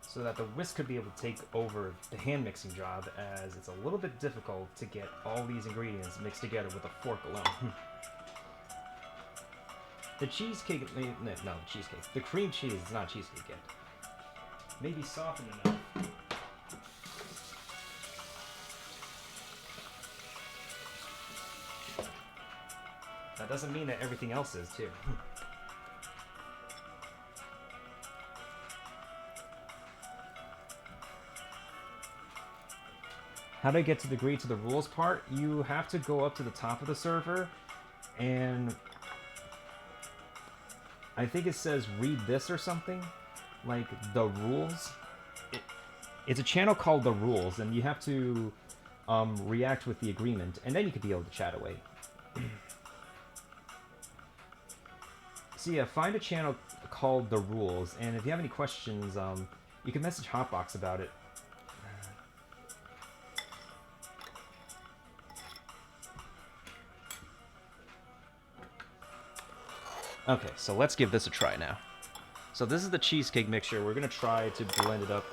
so that the whisk could be able to take over the hand mixing job, as it's a little bit difficult to get all these ingredients mixed together with a fork alone. The cheesecake, no, cheesecake. The cream cheese is not cheesecake yet. Maybe softened enough. That doesn't mean that everything else is, too. how to get to the rules part, you have to go up to the top of the server, and I think it says read this or something, like the rules. It's a channel called the rules, and you have to react with the agreement, and then you could be able to chat away. So yeah, find a channel called the rules, and if you have any questions, you can message Hotbox about it. Okay, so let's give this a try now. So this is the cheesecake mixture. We're going to try to blend it up.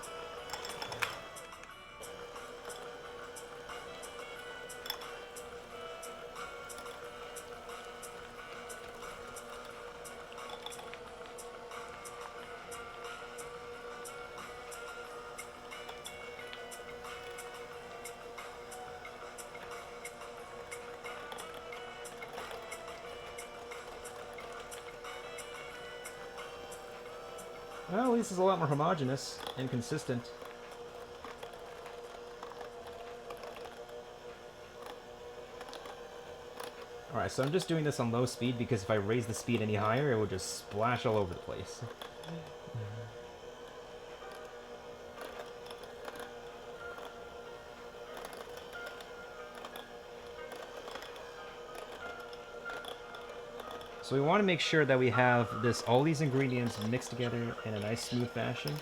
Well, at least it's a lot more homogeneous and consistent. Alright, so I'm just doing this on low speed because if I raise the speed any higher, it will just splash all over the place. So we want to make sure that we have all these ingredients mixed together in a nice smooth fashion.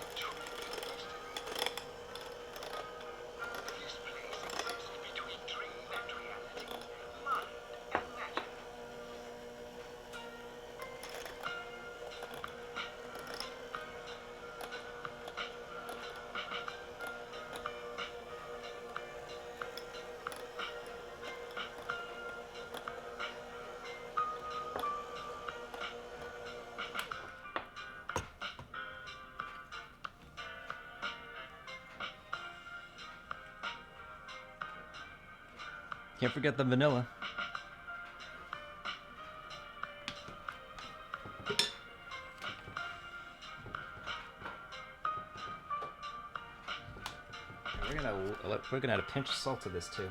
Can't forget the vanilla. We're gonna add a pinch of salt to this too.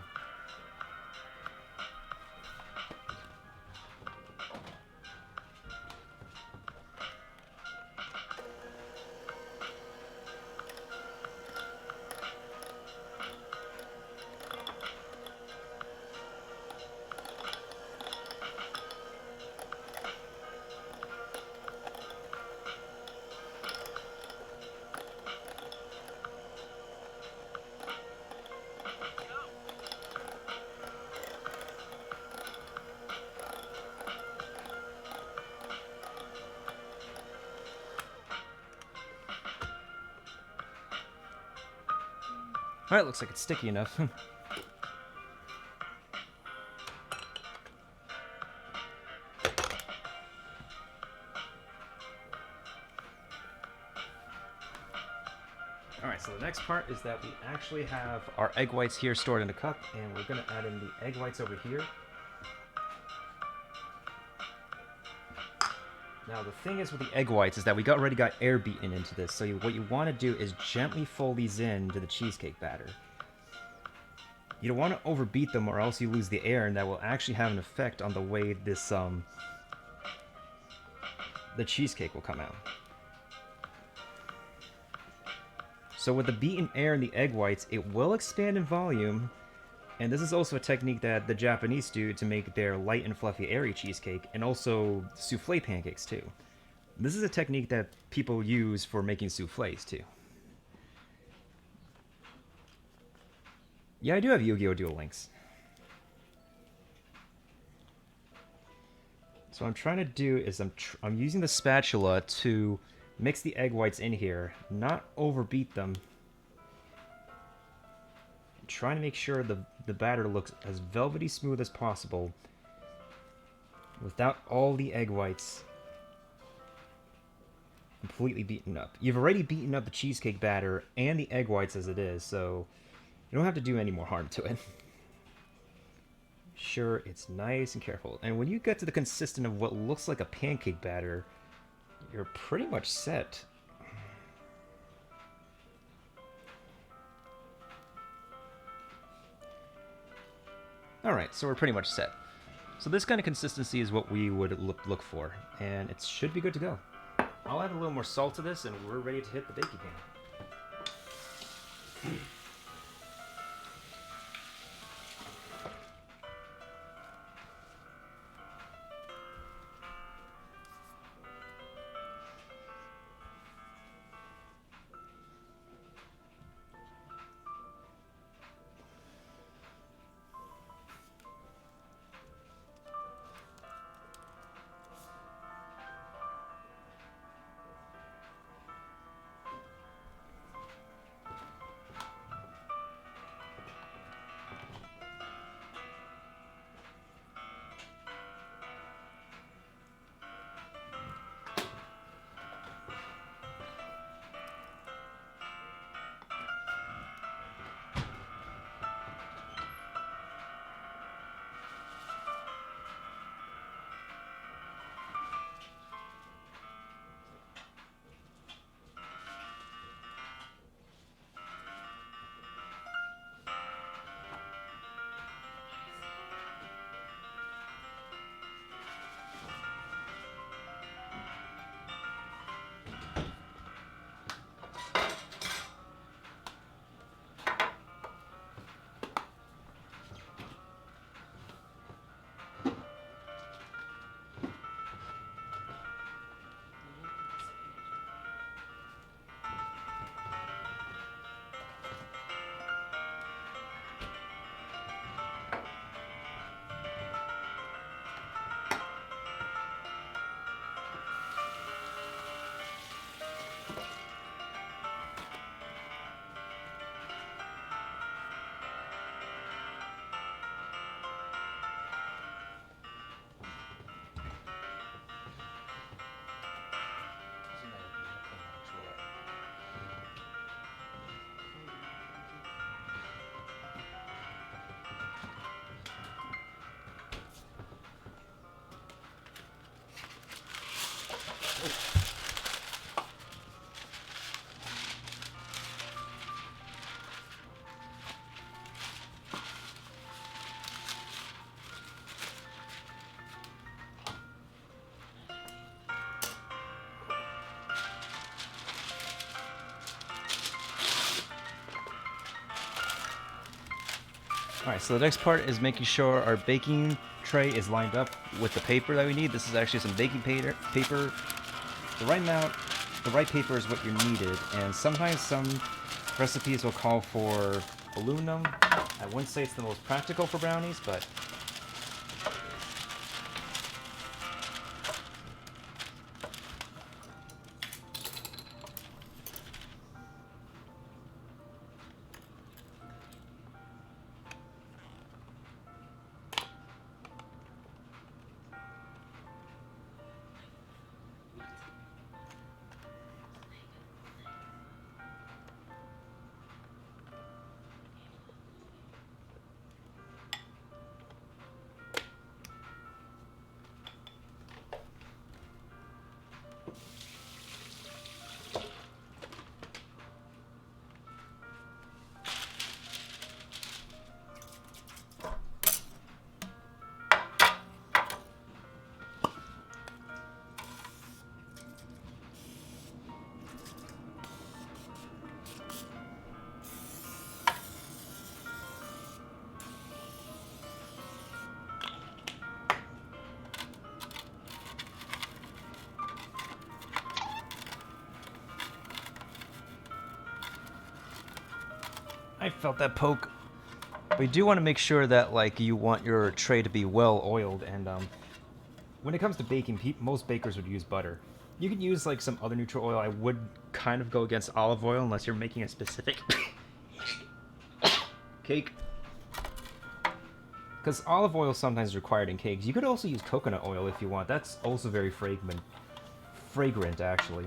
Alright, looks like it's sticky enough. Alright, so the next part is that we actually have our egg whites here stored in a cup, and we're going to add in the egg whites over here. Now the thing is with the egg whites is that we already got air beaten into this, so what you want to do is gently fold these into the cheesecake batter. You don't want to overbeat them or else you lose the air, and that will actually have an effect on the way this the cheesecake will come out. So with the beaten air in the egg whites, it will expand in volume, and this is also a technique that the Japanese do to make their light and fluffy airy cheesecake, and also souffle pancakes too. This is a technique that people use for making souffles too. Yeah, I do have Yu-Gi-Oh! Duel Links. So what I'm trying to do is I'm using the spatula to mix the egg whites in here, not overbeat them. I'm trying to make sure the batter looks as velvety smooth as possible without all the egg whites completely beaten up. You've already beaten up the cheesecake batter and the egg whites as it is, so you don't have to do any more harm to it. Sure, it's nice and careful. And when you get to the consistent of what looks like a pancake batter, you're pretty much set. Alright, so we're pretty much set. So this kind of consistency is what we would look for, and it should be good to go. I'll add a little more salt to this, and we're ready to hit the baking pan. Alright, so the next part is making sure our baking tray is lined up with the paper that we need. This is actually some baking paper. The right amount, the right paper is what you're needed, and sometimes some recipes will call for aluminum. I wouldn't say it's the most practical for brownies, but I felt that poke. But you do want to make sure that like you want your tray to be well oiled, and when it comes to baking, most bakers would use butter. You could use like some other neutral oil. I would kind of go against olive oil unless you're making a specific cake. Because olive oil is sometimes required in cakes. You could also use coconut oil if you want. That's also very fragrant actually.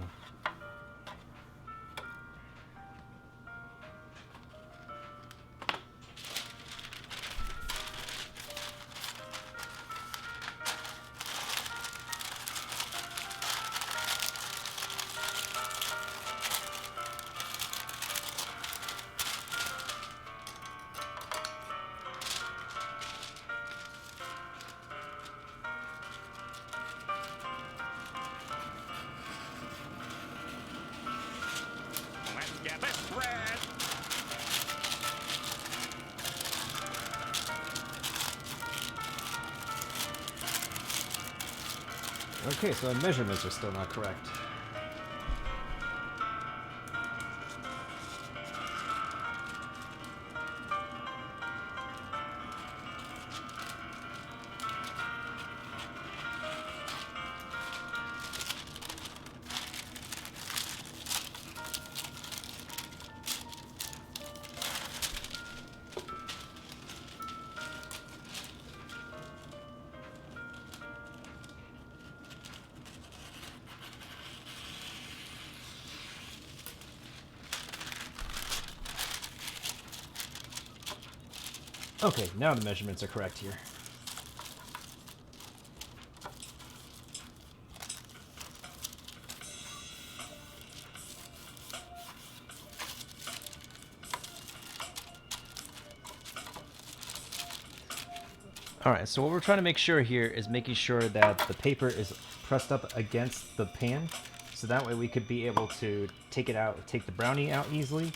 Okay, so our measurements are still not correct. Okay, now the measurements are correct here. Alright, so what we're trying to make sure here is making sure that the paper is pressed up against the pan, so that way we could be able to take it out, take the brownie out easily.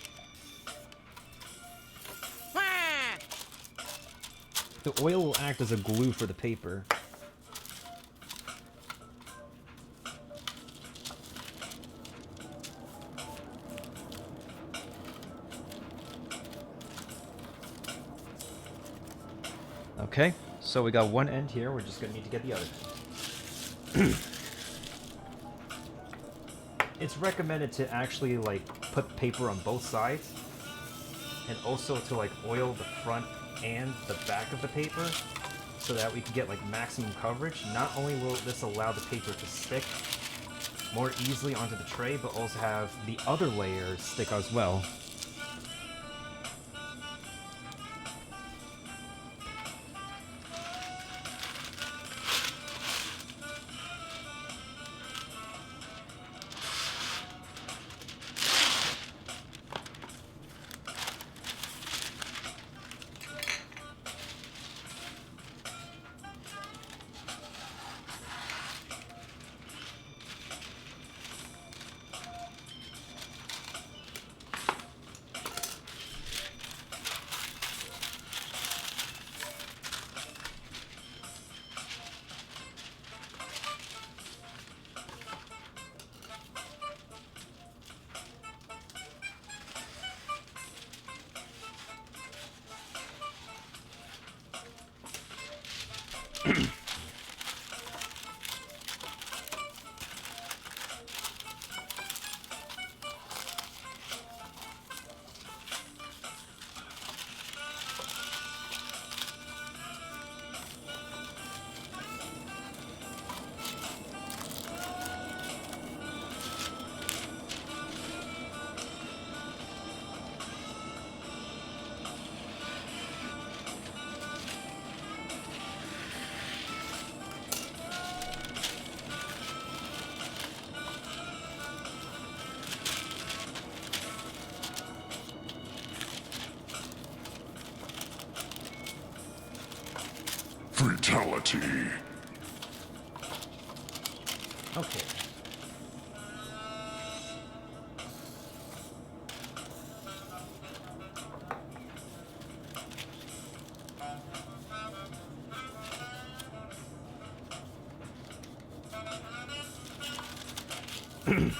The oil will act as a glue for the paper. Okay, so we got one end here, we're just gonna need to get the other. It's recommended to actually like put paper on both sides, and also to like oil the front and the back of the paper, so that we can get like maximum coverage. Not only will this allow the paper to stick more easily onto the tray, but also have the other layers stick as well. Fatality. Okay. It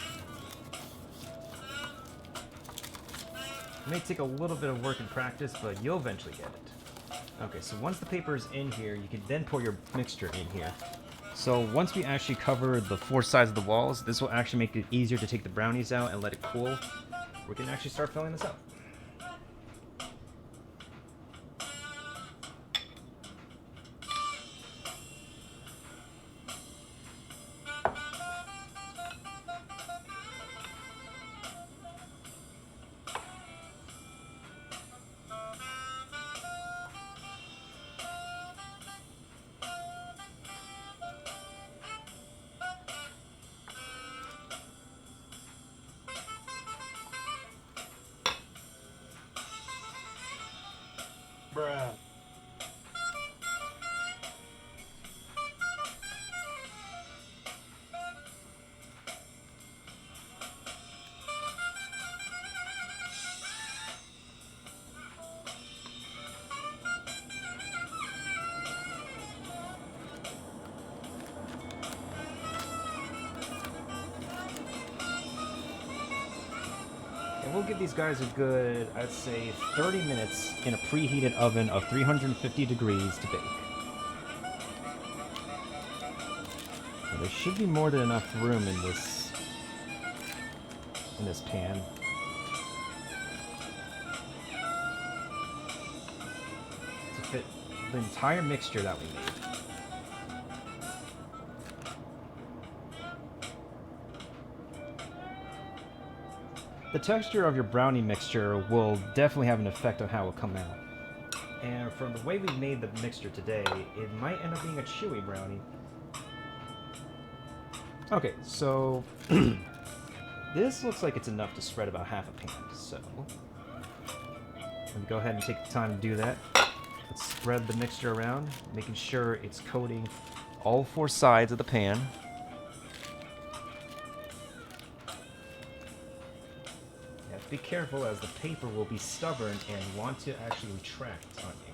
may take a little bit of work and practice, but you'll eventually get it. Okay, so once the paper is in here, you can then pour your mixture in here. So once we actually cover the four sides of the walls, this will actually make it easier to take the brownies out and let it cool. We can actually start filling this up. we'll give these guys a good, I'd say, 30 minutes in a preheated oven of 350 degrees to bake. Now, there should be more than enough room in this pan. To fit the entire mixture that we made. The texture of your brownie mixture will definitely have an effect on how it will come out. And from the way we made the mixture today, it might end up being a chewy brownie. Okay, so this looks like it's enough to spread about half a pan, so let me go ahead and take the time to do that. Let's spread the mixture around, making sure it's coating all 4 sides of the pan. You have to be careful as the paper will be stubborn and want to actually retract on you.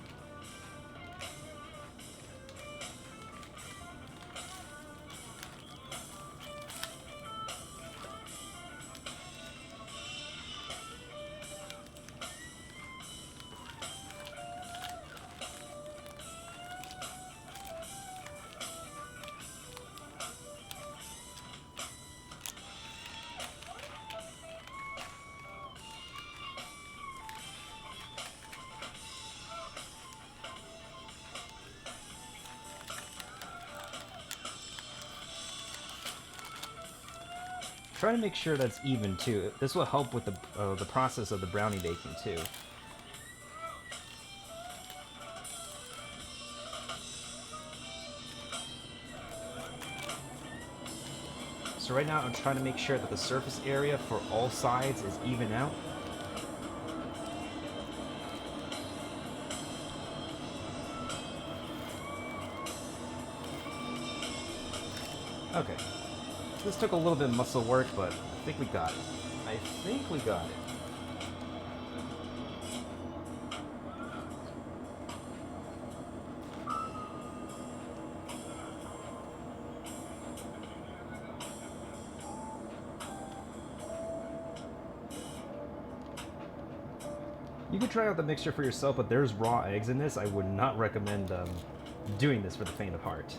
Try to make sure that's even too. This will help with the process of the brownie baking too. So right now I'm trying to make sure that the surface area for all sides is even out. Okay. This took a little bit of muscle work, but I think we got it. I think we got it. You could try out the mixture for yourself, but there's raw eggs in this. I would not recommend doing this for the faint of heart.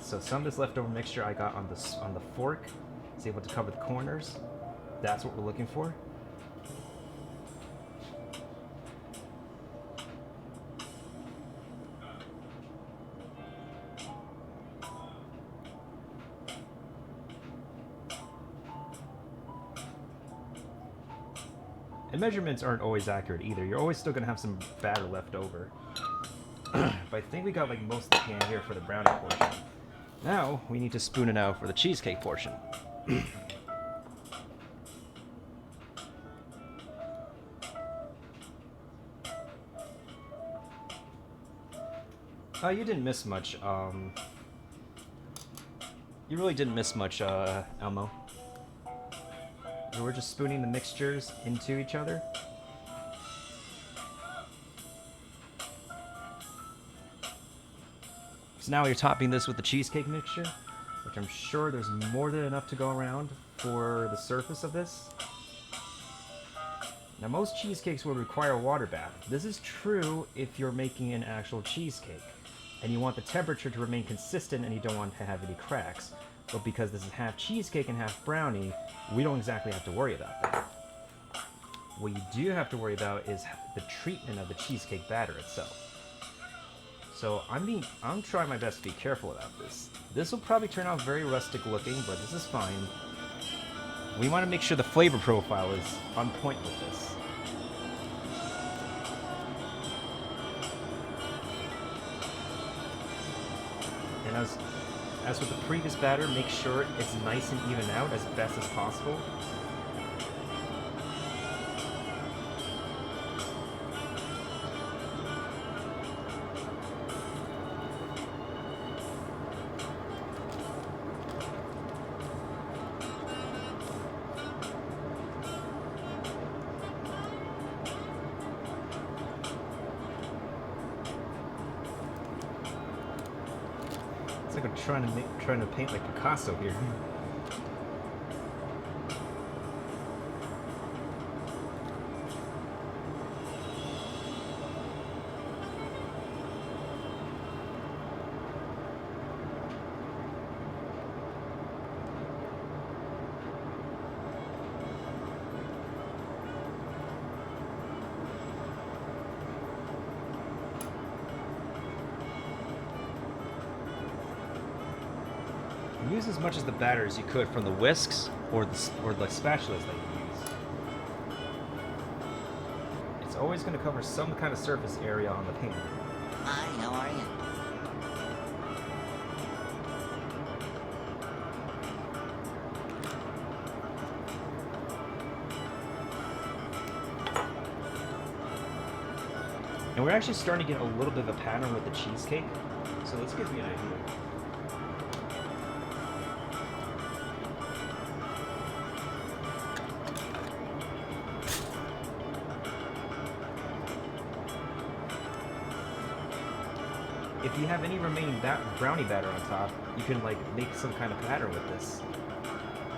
So some of this leftover mixture I got on the fork. It's able to cover the corners. That's what we're looking for. And measurements aren't always accurate either. You're always still going to have some batter left over. But I think we got like most of the pan here for the brownie portion. Now, we need to spoon it out for the cheesecake portion. You didn't miss much. You really didn't miss much, Elmo. We're just spooning the mixtures into each other. So now you're topping this with the cheesecake mixture, which I'm sure there's more than enough to go around for the surface of this. Now most cheesecakes will require a water bath. This is true if you're making an actual cheesecake, and you want the temperature to remain consistent and you don't want to have any cracks. But because this is half cheesecake and half brownie, we don't exactly have to worry about that. What you do have to worry about is the treatment of the cheesecake batter itself. So I'm trying my best to be careful about this. This will probably turn out very rustic looking, but this is fine. We want to make sure the flavor profile is on point with this. And as with the previous batter, make sure it's nice and even out as best as possible. It's like I'm trying to paint like Picasso here. use as much as the batter as you could from the whisks or the spatulas that you use. It's always going to cover some kind of surface area on the pan. Hi, how are you? And we're actually starting to get a little bit of a pattern with the cheesecake, so let's give you an idea. If you have any remaining brownie batter on top, you can like make some kind of pattern with this.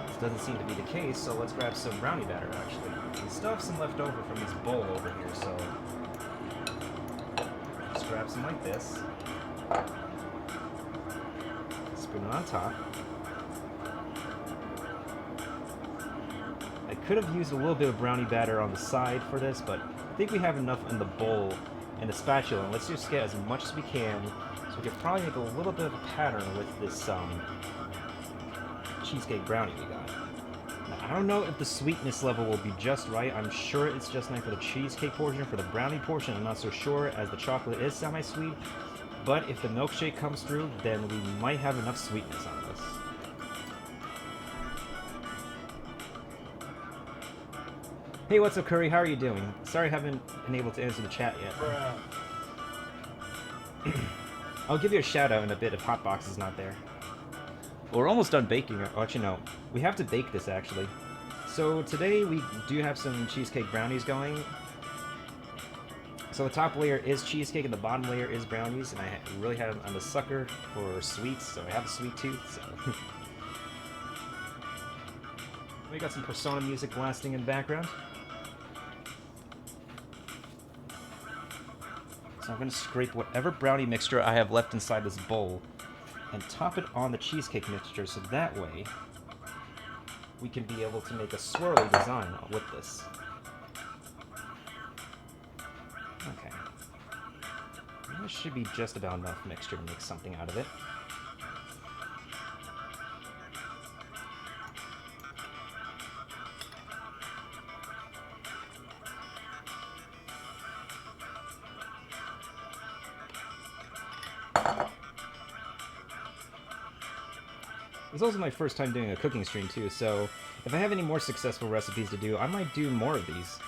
This doesn't seem to be the case, so let's grab some brownie batter actually. We still have some left over from this bowl over here, so just grab some like this. Spoon it on top. I could have used a little bit of brownie batter on the side for this, but I think we have enough in the bowl and the spatula, and let's just get as much as we can, so we could probably make a little bit of a pattern with this cheesecake brownie we got. Now, I don't know if the sweetness level will be just right. I'm sure it's just right for the cheesecake portion. For the brownie portion, I'm not so sure, as the chocolate is semi-sweet, but if the milkshake comes through, then we might have enough sweetness on this. Hey, what's up, Curry? How are you doing? Sorry I haven't been able to answer the chat yet. I'll give you a shout out in a bit if Hotbox is not there. Well, we're almost done baking. Oh, actually, no. We have to bake this, actually. So today we do have some cheesecake brownies going. So the top layer is cheesecake and the bottom layer is brownies. And I'm a sucker for sweets, so I have a sweet tooth. So. We got some Persona music blasting in the background. So I'm going to scrape whatever brownie mixture I have left inside this bowl and top it on the cheesecake mixture, so that way we can be able to make a swirly design with this. Okay. This should be just about enough mixture to make something out of it. It's also my first time doing a cooking stream too, so if I have any more successful recipes to do, I might do more of these.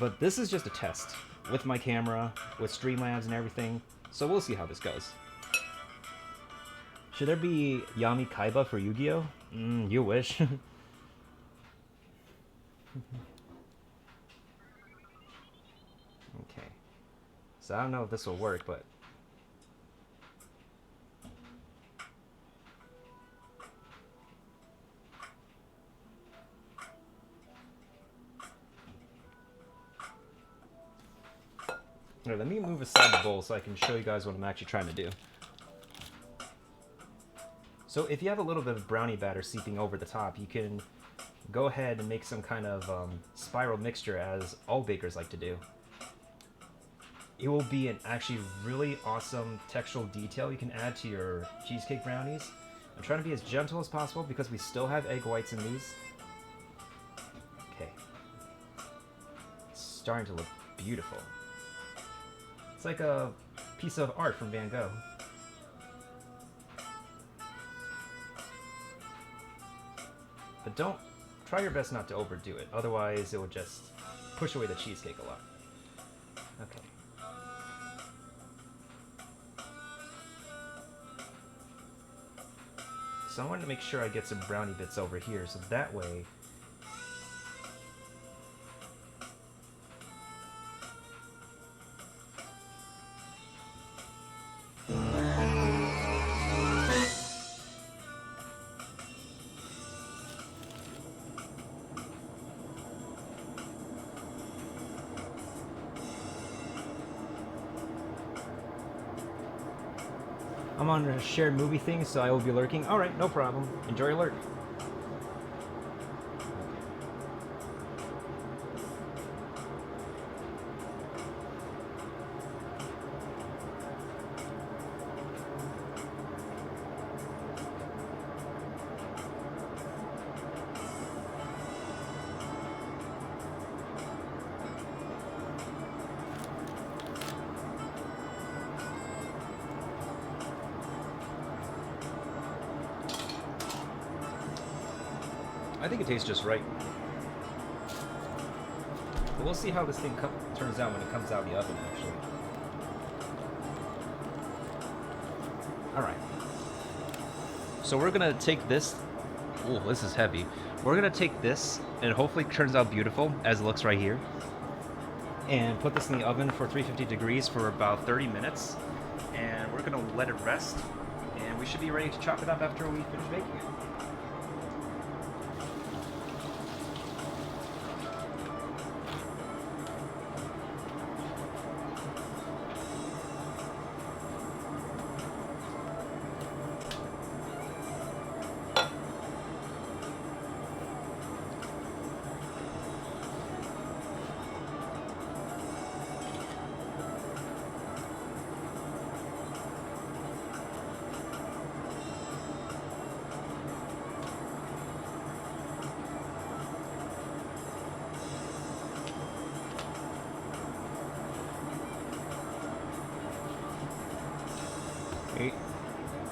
But this is just a test, with my camera, with Streamlabs and everything, so we'll see how this goes. Should there be Yami Kaiba for Yu-Gi-Oh? You wish. Okay. So I don't know if this will work, but... Alright, let me move aside the bowl so I can show you guys what I'm actually trying to do. So if you have a little bit of brownie batter seeping over the top, you can go ahead and make some kind of spiral mixture, as all bakers like to do. It will be an actually really awesome textural detail you can add to your cheesecake brownies. I'm trying to be as gentle as possible because we still have egg whites in these. Okay. It's starting to look beautiful. It's like a piece of art from Van Gogh. But try your best not to overdo it, otherwise it will just push away the cheesecake a lot. Okay. So I wanted to make sure I get some brownie bits over here, so that way I'm on a shared movie thing, so I will be lurking. Alright, no problem. Enjoy your lurk. think it tastes just right. But we'll see how this thing turns out when it comes out of the oven, actually. Alright. So we're gonna take this. Oh, this is heavy. We're gonna take this, and hopefully it turns out beautiful, as it looks right here. And put this in the oven for 350 degrees for about 30 minutes. And we're gonna let it rest. And we should be ready to chop it up after we finish baking it.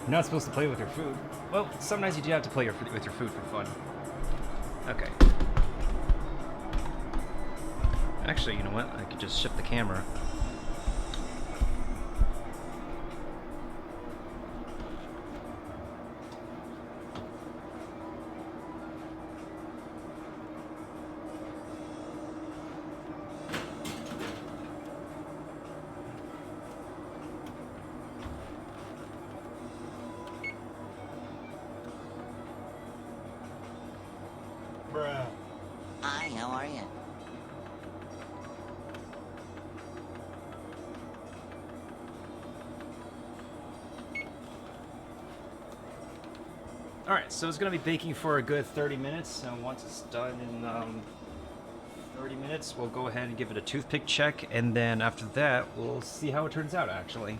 You're not supposed to play with your food. Well, sometimes you do have to play with your food for fun. Okay. Actually, you know what? I could just shift the camera. Bruh. Hi, how are you? Alright, so it's going to be baking for a good 30 minutes. And once it's done in 30 minutes, we'll go ahead and give it a toothpick check. And then after that, we'll see how it turns out, actually.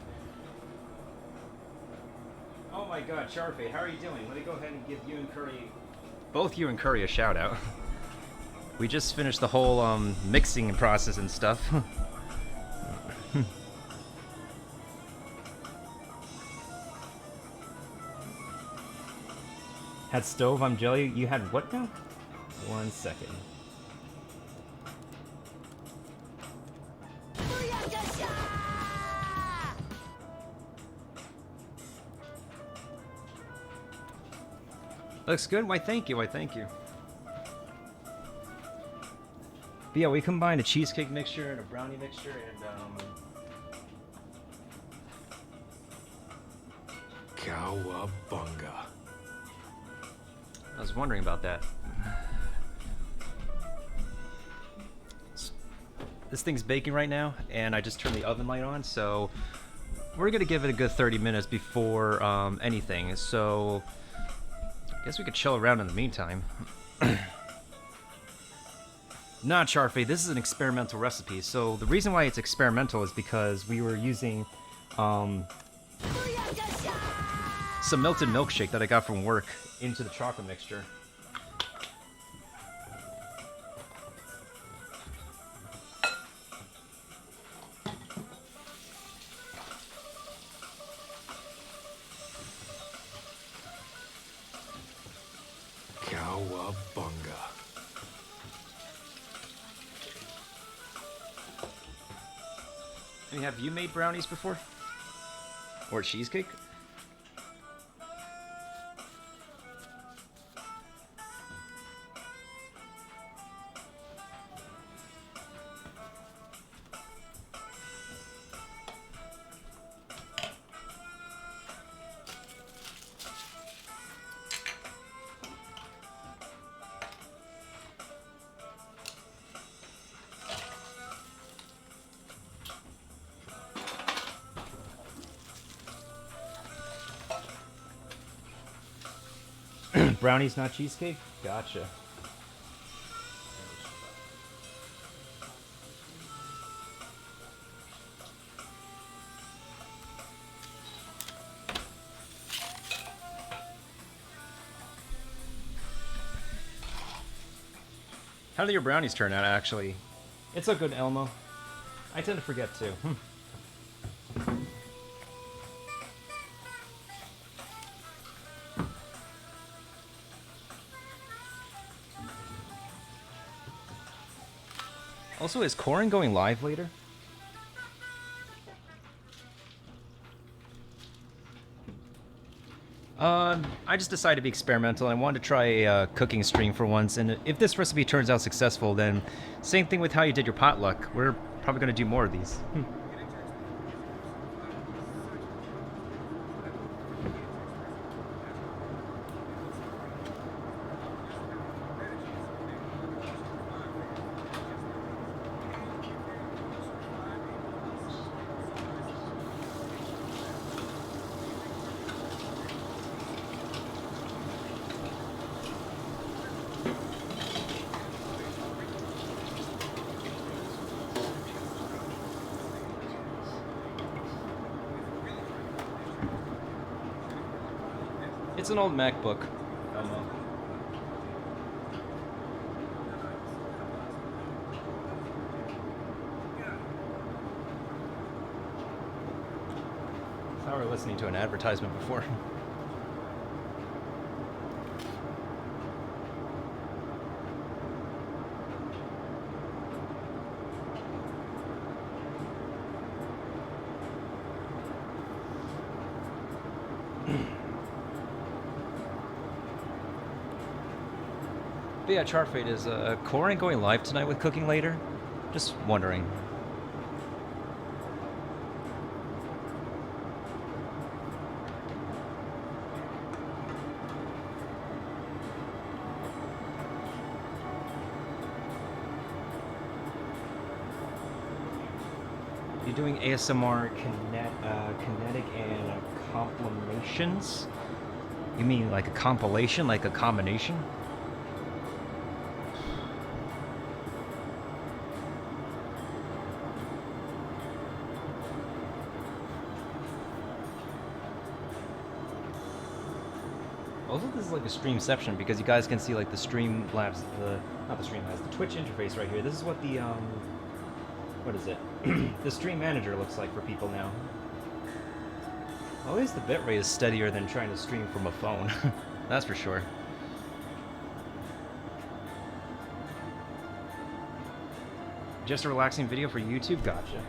Oh my god, Sharpie, how are you doing? Let me go ahead and give you and Curry, both you and Curry, a shout out. We just finished the whole mixing process and stuff. Had stove on jelly. You had what now? 1 second. Looks good. Why, thank you. Why, thank you. But yeah, we combined a cheesecake mixture and a brownie mixture, and Cowabunga. I was wondering about that. This thing's baking right now, and I just turned the oven light on, so we're gonna give it a good 30 minutes before anything. So I guess we could chill around in the meantime. Not Charfey, this is an experimental recipe. So the reason why it's experimental is because we were using some melted milkshake that I got from work into the chocolate mixture. Cowabunga. And have you made brownies before? Or cheesecake? Brownies, not cheesecake? Gotcha. How do your brownies turn out, actually? It's a good Elmo. I tend to forget, too. Also, is Corin going live later? I just decided to be experimental. I wanted to try a cooking stream for once, and if this recipe turns out successful, then same thing with how you did your potluck. We're probably going to do more of these. It's an old MacBook. I thought we were listening to an advertisement before. But yeah, Charfade, is Corin going live tonight with Cooking Later? Just wondering. You're doing ASMR kinetic and compilations? You mean like a compilation, like a combination? Also, this is like a streamception because you guys can see like the Streamlabs, not the Streamlabs, the Twitch interface right here. This is what the what is it? The stream manager looks like for people now. At least the bitrate is steadier than trying to stream from a phone. That's for sure. Just a relaxing video for YouTube? Gotcha.